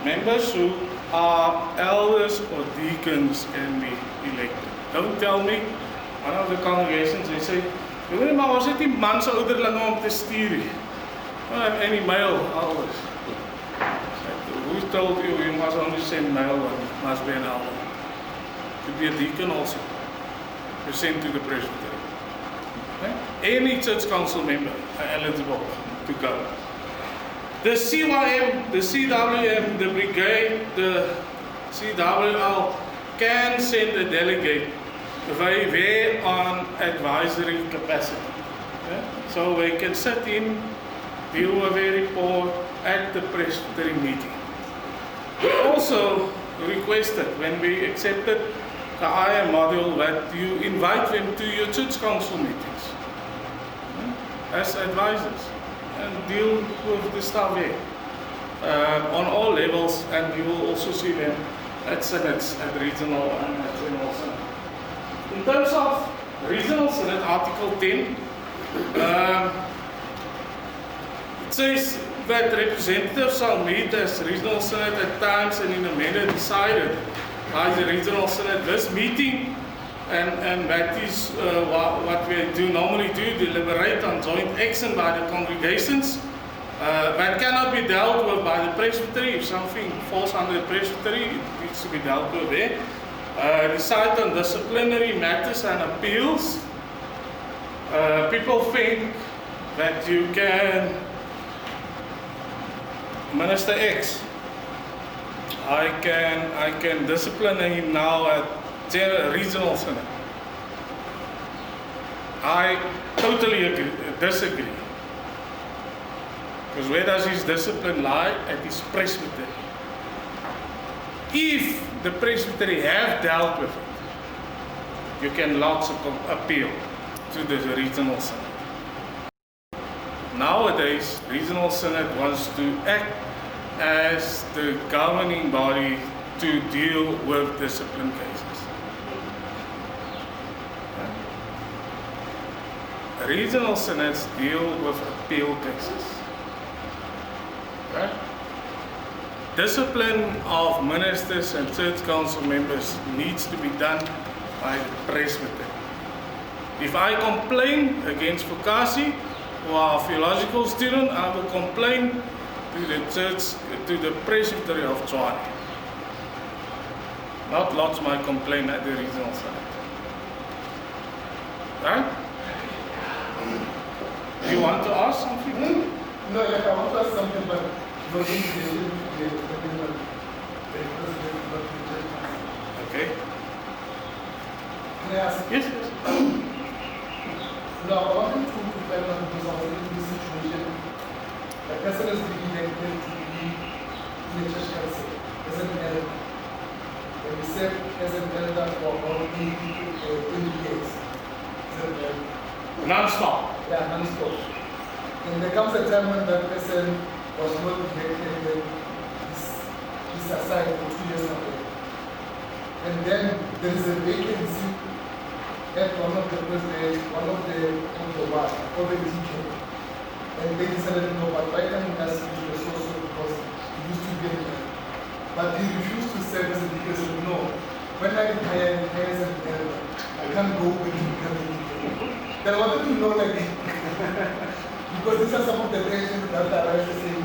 members who are elders or deacons can be elected. Don't tell me, one of the congregations, they say, maar was dit die man se ouderlinge om te stuur nie? Don't have any male elders. Who told you you must only send male one, must be an elder? Could be a deacon also. You're sent to the Presbytery. Okay? Any church council member are eligible to go. The CYM, the CWM, the brigade, the CWL can send a delegate there on advisory capacity. Okay? So they can sit in, deal with a report at the Presbytery meeting. We also requested, when we accepted the IM model, that you invite them to your church council meetings as advisors and deal with the stuff there on all levels, and you will also see them at synods, at regional and at general synod. In terms of regional synod, Article 10, it says that representatives shall meet as regional synod at times and in a manner decided by the regional synod. This meeting, and that is what we normally do, deliberate on joint action by the congregations. That cannot be dealt with by the Presbytery. If something falls under the Presbytery, it needs to be dealt with there. Decide on disciplinary matters and appeals. People think that you can, Minister X, I can discipline him now at regional synod. I totally disagree. Because where does his discipline lie? At his presbytery. If the presbytery have dealt with it, you can lodge an appeal to the regional synod. Nowadays, regional synod wants to act as the governing body to deal with discipline cases. Regional synods deal with appeal cases. Right? Discipline of ministers and church council members needs to be done by the presbytery. If I complain against Fukasi or a theological student, I will complain to the church, to the presbytery of Tshwane. Not lodge my complaint at the regional synod. Right? You want to ask something? No, yeah, I want to ask something, but Okay. Can I ask? Yes. No, I wanted to find out because I was in this situation. The person is being elected to be in the church council as an elder. And we served as an elder for about 20 years. Non-stop. Yeah, non-stop. And there comes a time when that person was not elected and is assigned for 2 years after. And then there is a vacancy at one of the presidents, one of the ward, or the deacon. And they decided, no, but why can't we ask you the social because he used to be in there. But he refused to serve as a deacon. He said, no, when I retire as an elder, I can't go back to become a deacon. Then I wanted to know, like, because these are some of the tensions that arise in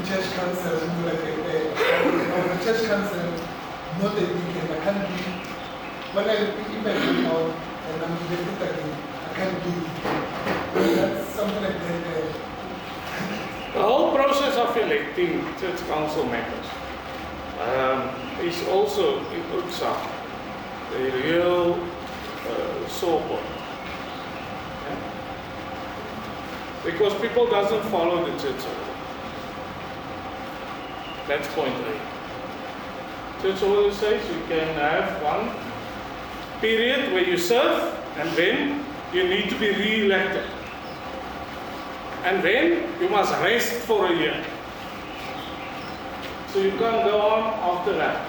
church council, like the church council, not a deacon. I can't be, when I go out and I'm elected again, I can't do it. That's something like that. The whole process of electing church council members is also in Utsa a real sore point. Because people doesn't follow the church order. That's point A. Church order says you can have one period where you serve and then you need to be re-elected. And then you must rest for a year. So you can't go on after that.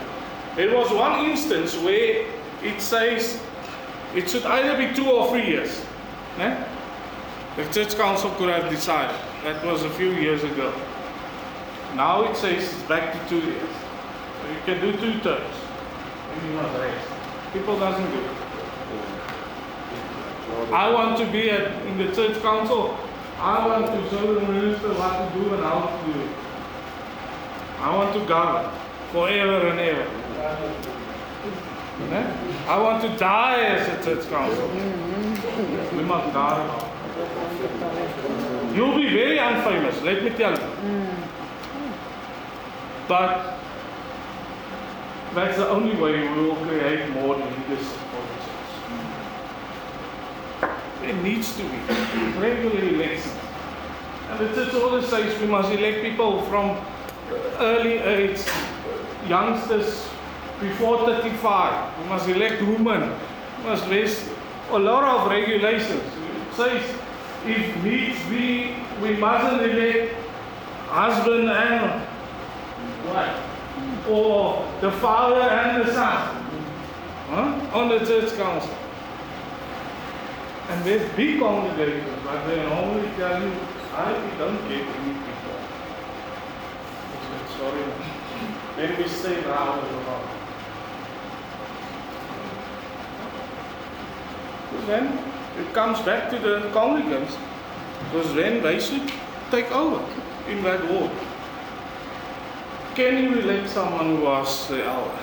There was one instance where it says it should either be 2 or 3 years. The church council could have decided. That was a few years ago. Now it says it's back to 2 years. So you can do 2 terms. And you must rest. People doesn't do it. I want to be in the church council. I want to show the minister what to do and how to do it. I want to govern forever and ever. I want to die as a church council. We must die. You'll be very unfamous, let me tell you. But that's the only way we will create more leaders for the church. There needs to be regular elections. And the church always says we must elect people from early age, youngsters before 35. We must elect women. We must raise a lot of regulations. It says if needs be, we mustn't elect husband and wife, or the father and the son on the church council. And there's big congregations, but they normally tell you, I don't get any people. Sorry. Then we stay around and around. Then it comes back to the congregants, because then they should take over in that ward. Can you elect someone who was the elder?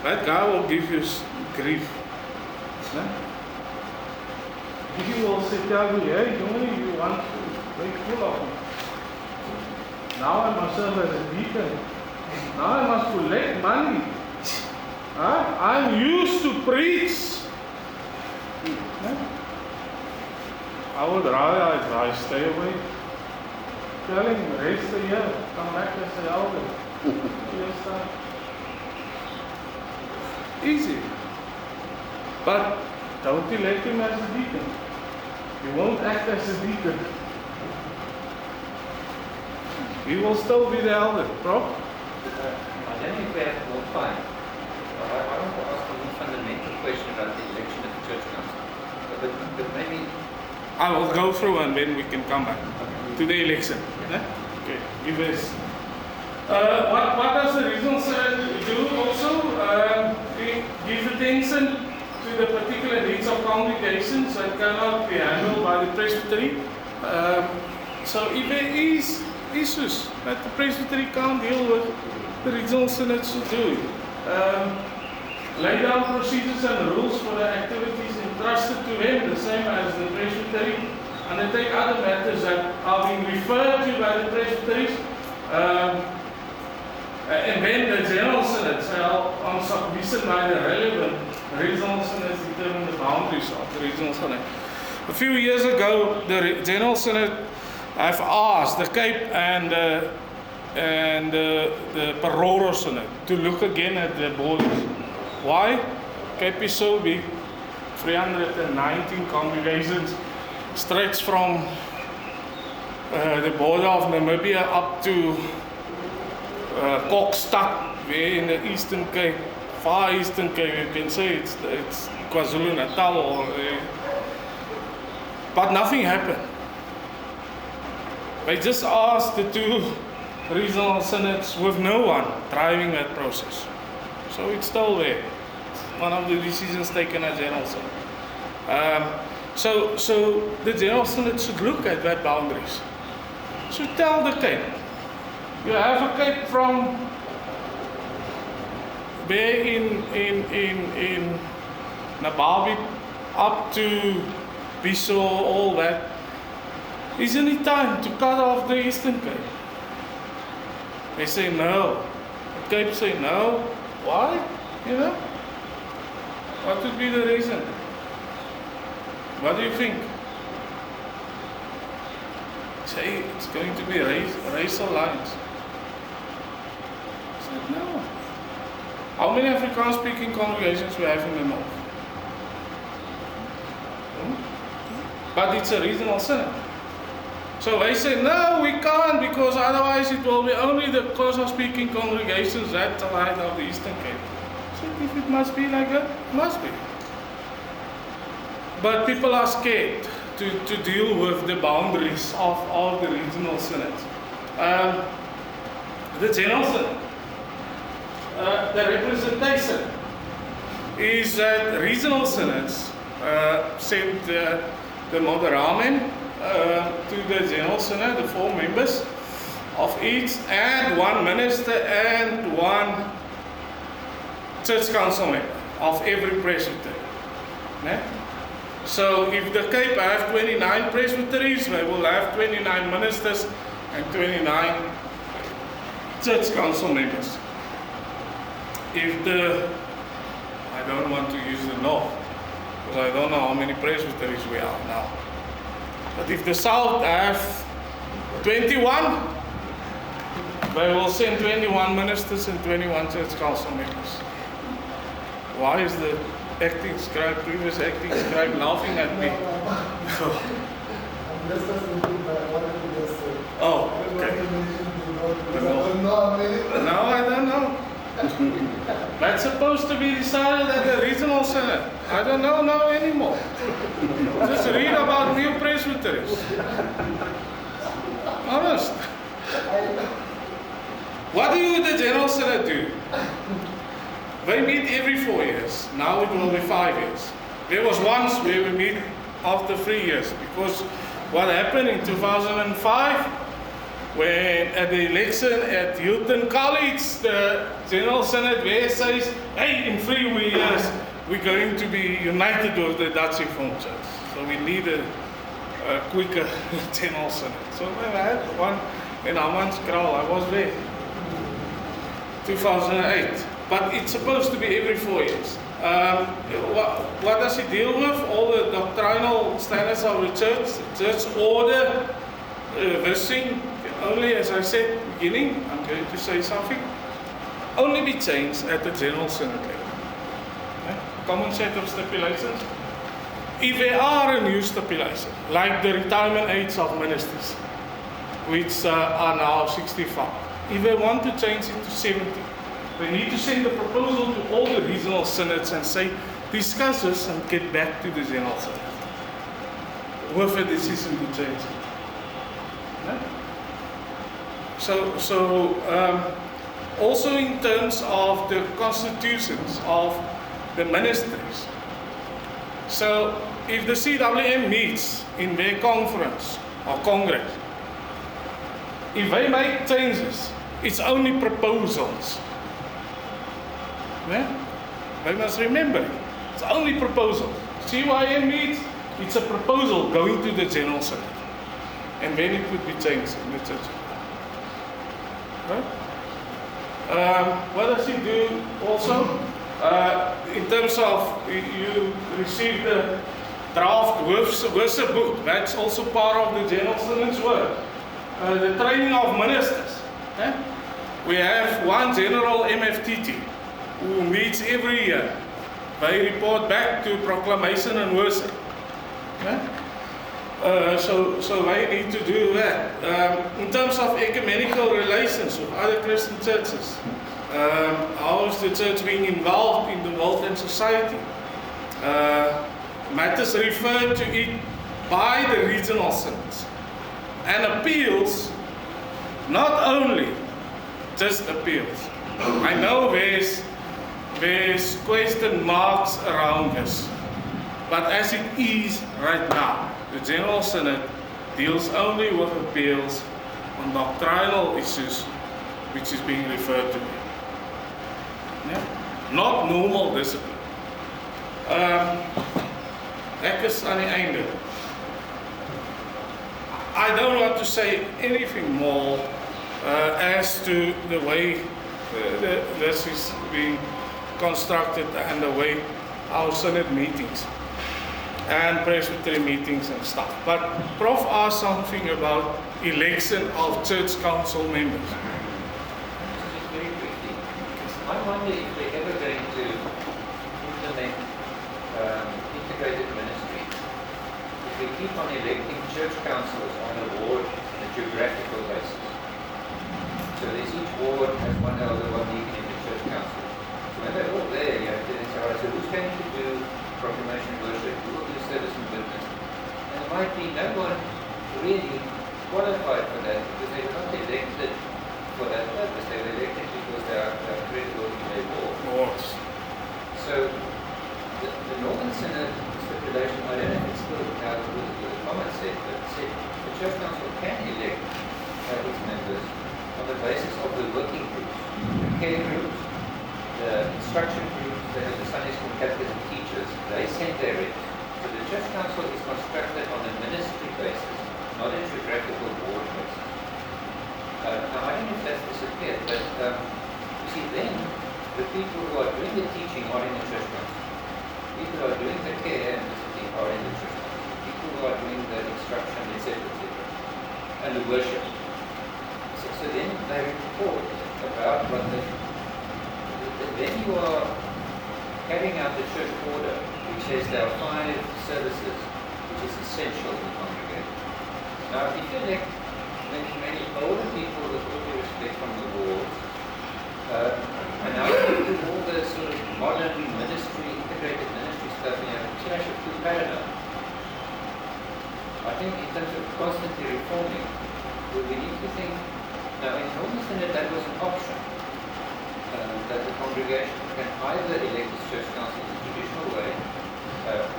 That guy will give you grief. He will tell you, hey, only you want to make full of me. Now I must serve as a deacon. Now I must collect money. I'm used to preach. I would rather stay away. Tell him, rest a year, come back as an elder. Yes, easy. But don't elect him as a deacon. He won't act as a deacon. He will still be the elder, Prof. I don't know if we have more time. I want to ask a more fundamental question about the election of the church council. But maybe... I will go through and then we can come back to the election. Yeah. Okay, give us. What does the regional synod do also? It gives attention to the particular needs of congregations that cannot be handled by the Presbytery. So if there is issues that the Presbytery can't deal with, the regional synod should do it. Lay down procedures and rules for the activities entrusted to them, the same as the Presbytery, and they take other matters that are being referred to by the presbyteries, and then the general synod shall, on submission by the relevant regional synods, determine the boundaries of the regional synod. A few years ago, the general synod have asked the Cape and the Paroro synod to look again at the borders. Why? Cape is so big, 319 congregations, stretch from the border of Namibia up to Kokstad, where in the Eastern Cape, far Eastern Cape, you can say it's KwaZulu-Natal. But nothing happened. They just asked the two regional synods with no one driving that process. So it's still there. One of the decisions taken at General Synod. So the General Synod should look at that boundaries. Should tell the Cape, you have a Cape from there in Nababi up to Bissau, all that. Isn't it time to cut off the Eastern Cape? They say no. The Cape say no. Why? You know? What would be the reason? What do you think? Say it's going to be racial lines. I said no. How many Afrikaans speaking congregations we have in the north? But it's a regional synod. So they say, no, we can't, because otherwise it will be only the Xhosa speaking congregations that side of the Eastern Cape. So if it must be like that, it must be. But people are scared to deal with the boundaries of the regional synod. The general synod, the representation is that regional synods send the moderamen to the General Synod, the 4 members of each, and 1 minister and 1 church council member of every presbytery. So if the Cape have 29 presbyteries, they will have 29 ministers and 29 church council members. If I don't want to use the north, because I don't know how many presbyteries we are now. But if the South have 21, they will send 21 ministers and 21 church council members. Why is the previous acting scribe laughing at me? Oh, okay. No, I don't know. That's supposed to be decided at the regional synod. I don't know now anymore. Just read about new presbyteries. Honest. What do the general synod do? They meet every 4 years. Now it will be 5 years. There was once where we meet after 3 years, because what happened in 2005, when at the election at Hilton College, the General Synod there says, hey, in 3 years, we're going to be united with the Dutch Reformed Church. So we need a quicker General Synod. So we had one in Hammanskraal, I was there, 2008. But it's supposed to be every 4 years. What does it deal with? All the doctrinal standards of the church order, versing, only, as I said at the beginning, I'm going to say something, only be changed at the General Synod level. Common set of stipulations. If there are a new stipulation, like the retirement age of ministers, which are now 65, if they want to change it to 70, they need to send a proposal to all the regional synods and say, discuss this and get back to the General Synod with a decision to change it. No? So also in terms of the constitutions of the ministries. So if the CWM meets in their conference or congress, if they make changes, it's only proposals. Yeah? They must remember it. It's only proposals. CYM meets, it's a proposal going to the General Synod. And then it would be changed in the church. Right? What does he do also? In terms of, you receive the draft worship book. That's also part of the General Synod's work. The training of ministers. We have one general MFTT who meets every year. They report back to proclamation and worship. So they need to do that. In terms of ecumenical relations with other Christian churches, how is the church being involved in the world and society? Matters referred to it by the regional synods. And appeals, not only just appeals. I know there's question marks around this, but as it is right now, the General Synod deals only with appeals on doctrinal issues, which is being referred to. Not normal discipline. Ek is aan die einde. I don't want to say anything more as to the way this is being constructed and the way our Synod meetings and Presbytery meetings and stuff. But Prof asked something about election of church council members. Just very quickly, I wonder if they're ever going to implement integrated ministry. If we keep on electing church councils on a ward on a geographical basis. So there's each ward has one elder, one deacon in the church council. So when they're all there, you have to then say, all right, so who's going to do proclamation worship, who will do service and witness? And there might be no one really qualified for that because they were not elected for that purpose. They were elected because they are credible in their wards. So the Northern Synod stipulation, I don't know if it's still out with the common set, but said the Church Council can elect its members on the basis of the working groups, the care groups, the instruction groups, the Sunday school catechism teachers. They send their reps. So the Church Council is constructed on a ministry basis, not a geographical ward basis. Now I don't know if that's disappeared, but you see then the people who are doing the teaching are in the Church Council. People who are doing the care and visiting are in the Church Council. People who are doing the instruction, etc., and the worship. So then they report about what then you are carrying out the church order, which says there are 5 services, which is essential in the congregation. Now, if you elect many older people with all due respect from the wards, and now you do all the sort of modern ministry, integrated ministry stuff, you have to clash of 2 paradigms. I think in terms of constantly reforming, we need to think. Now, in Northern Synod, that was an option, that the congregation can either elect its church council in the traditional way,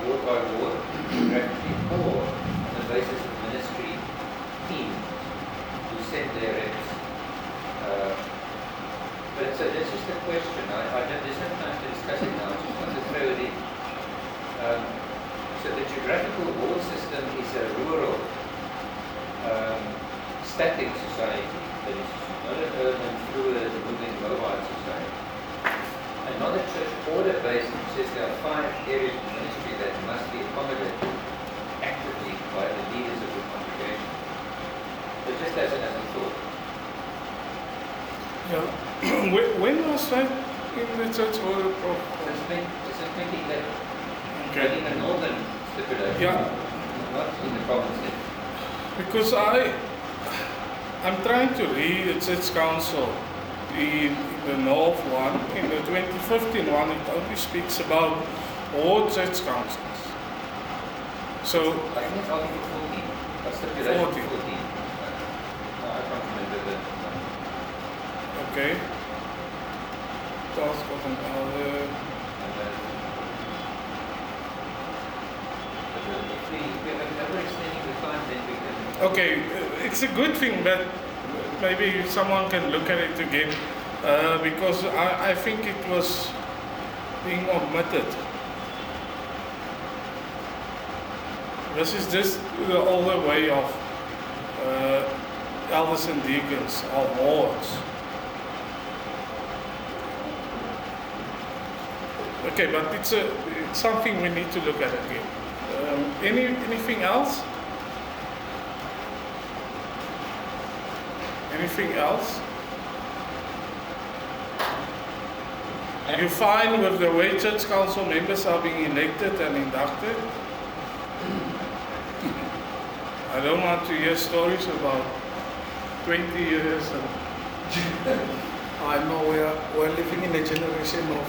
ward by ward, geographically, or on the basis of ministry teams who send their reps. But so that's just a question. There's no time to discuss it now. I just want to throw it in. So the geographical ward system is a rural, static society. That is not an urban, fluid, moving, mobile society. And not a church order based, which says there are 5 areas of ministry that must be accommodated actively by the leaders of the congregation. But just as a council. Yeah. When was that in the church order? It's in 2011. Okay. But in the northern stipulation, Yeah. not in the province. Because I'm trying to read the church council in the North one. In the 2015 one, it only speaks about all church councils. So, I think it's Article 14. That's stipulation 14. 14. No, I can't remember the number. okay. Task of an elder. If we have ever extending the time, then we can. Okay, it's a good thing that maybe someone can look at it again, because I think it was being omitted. This is just the older way of elders and deacons, or wards. Okay, but it's something we need to look at again. Anything else? Anything else? You fine with the way church council members are being elected and inducted? I don't want to hear stories about 20 years. I know we're living in a generation of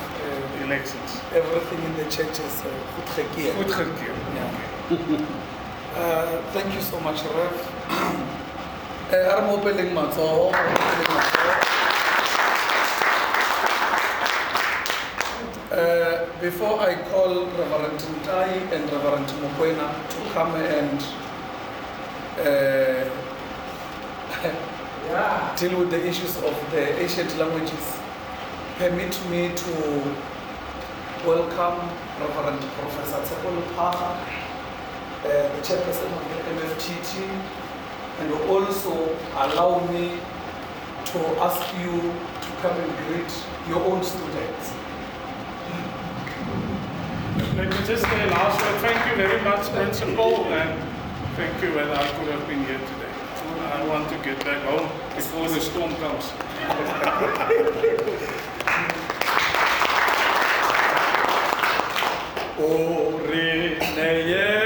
Elections. everything in the church is goed gekeerd. Goed gekeerd. Yeah. Thank you so much, Rev. I'm opening my door. Before I call Reverend Ntai and Reverend Mokwena to come and deal with the issues of the ancient languages, permit me to welcome Reverend Professor Tsepolo Paha, the chairperson of the MFTT, and also allow me to ask you to come and greet your own students. Let me just say last word. Thank you very much, Principal, and thank you that I could have been here today. I want to get back home before the storm comes. O Reneye.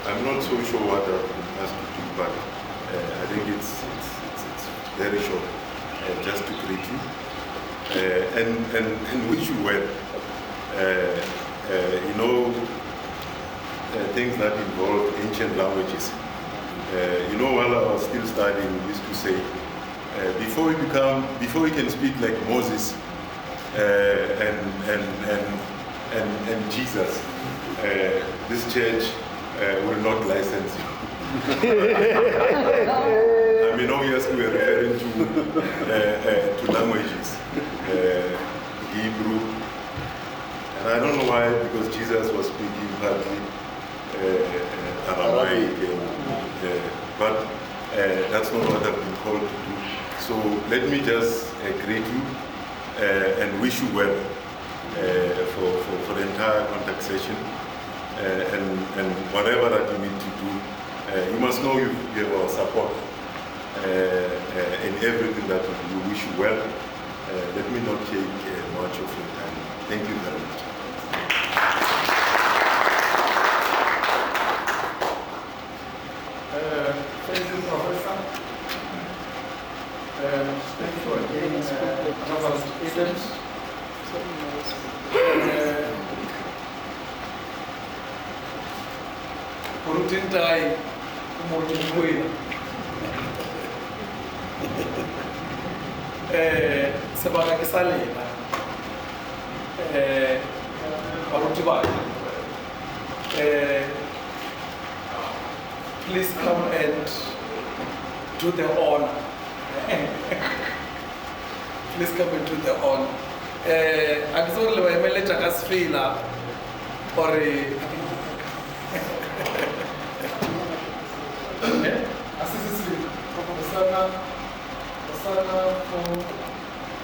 I'm not so sure what I've been asked to do, but I think it's very short, just to greet you and wish you well. You know, things that involve ancient languages. You know, while I was still studying, we used to say, before you can speak like Moses and Jesus, this church will not license you. I mean, obviously we're referring to languages, Hebrew, and I don't know why, because Jesus was speaking partly Aramaic, but that's not what I've been called to do. So let me just greet you and wish you well for the entire contact session. And whatever that you need to do, you must know you have our support in everything that we do. We wish you well. Let me not take much of your time. Thank you very much. Moruti ntai, Moruti Mkwena. Sebaka ke sa lena. Baruti ba. Please come and do the honor. Please come and do the honor. Akizori le waemele takasfila or assist the sana for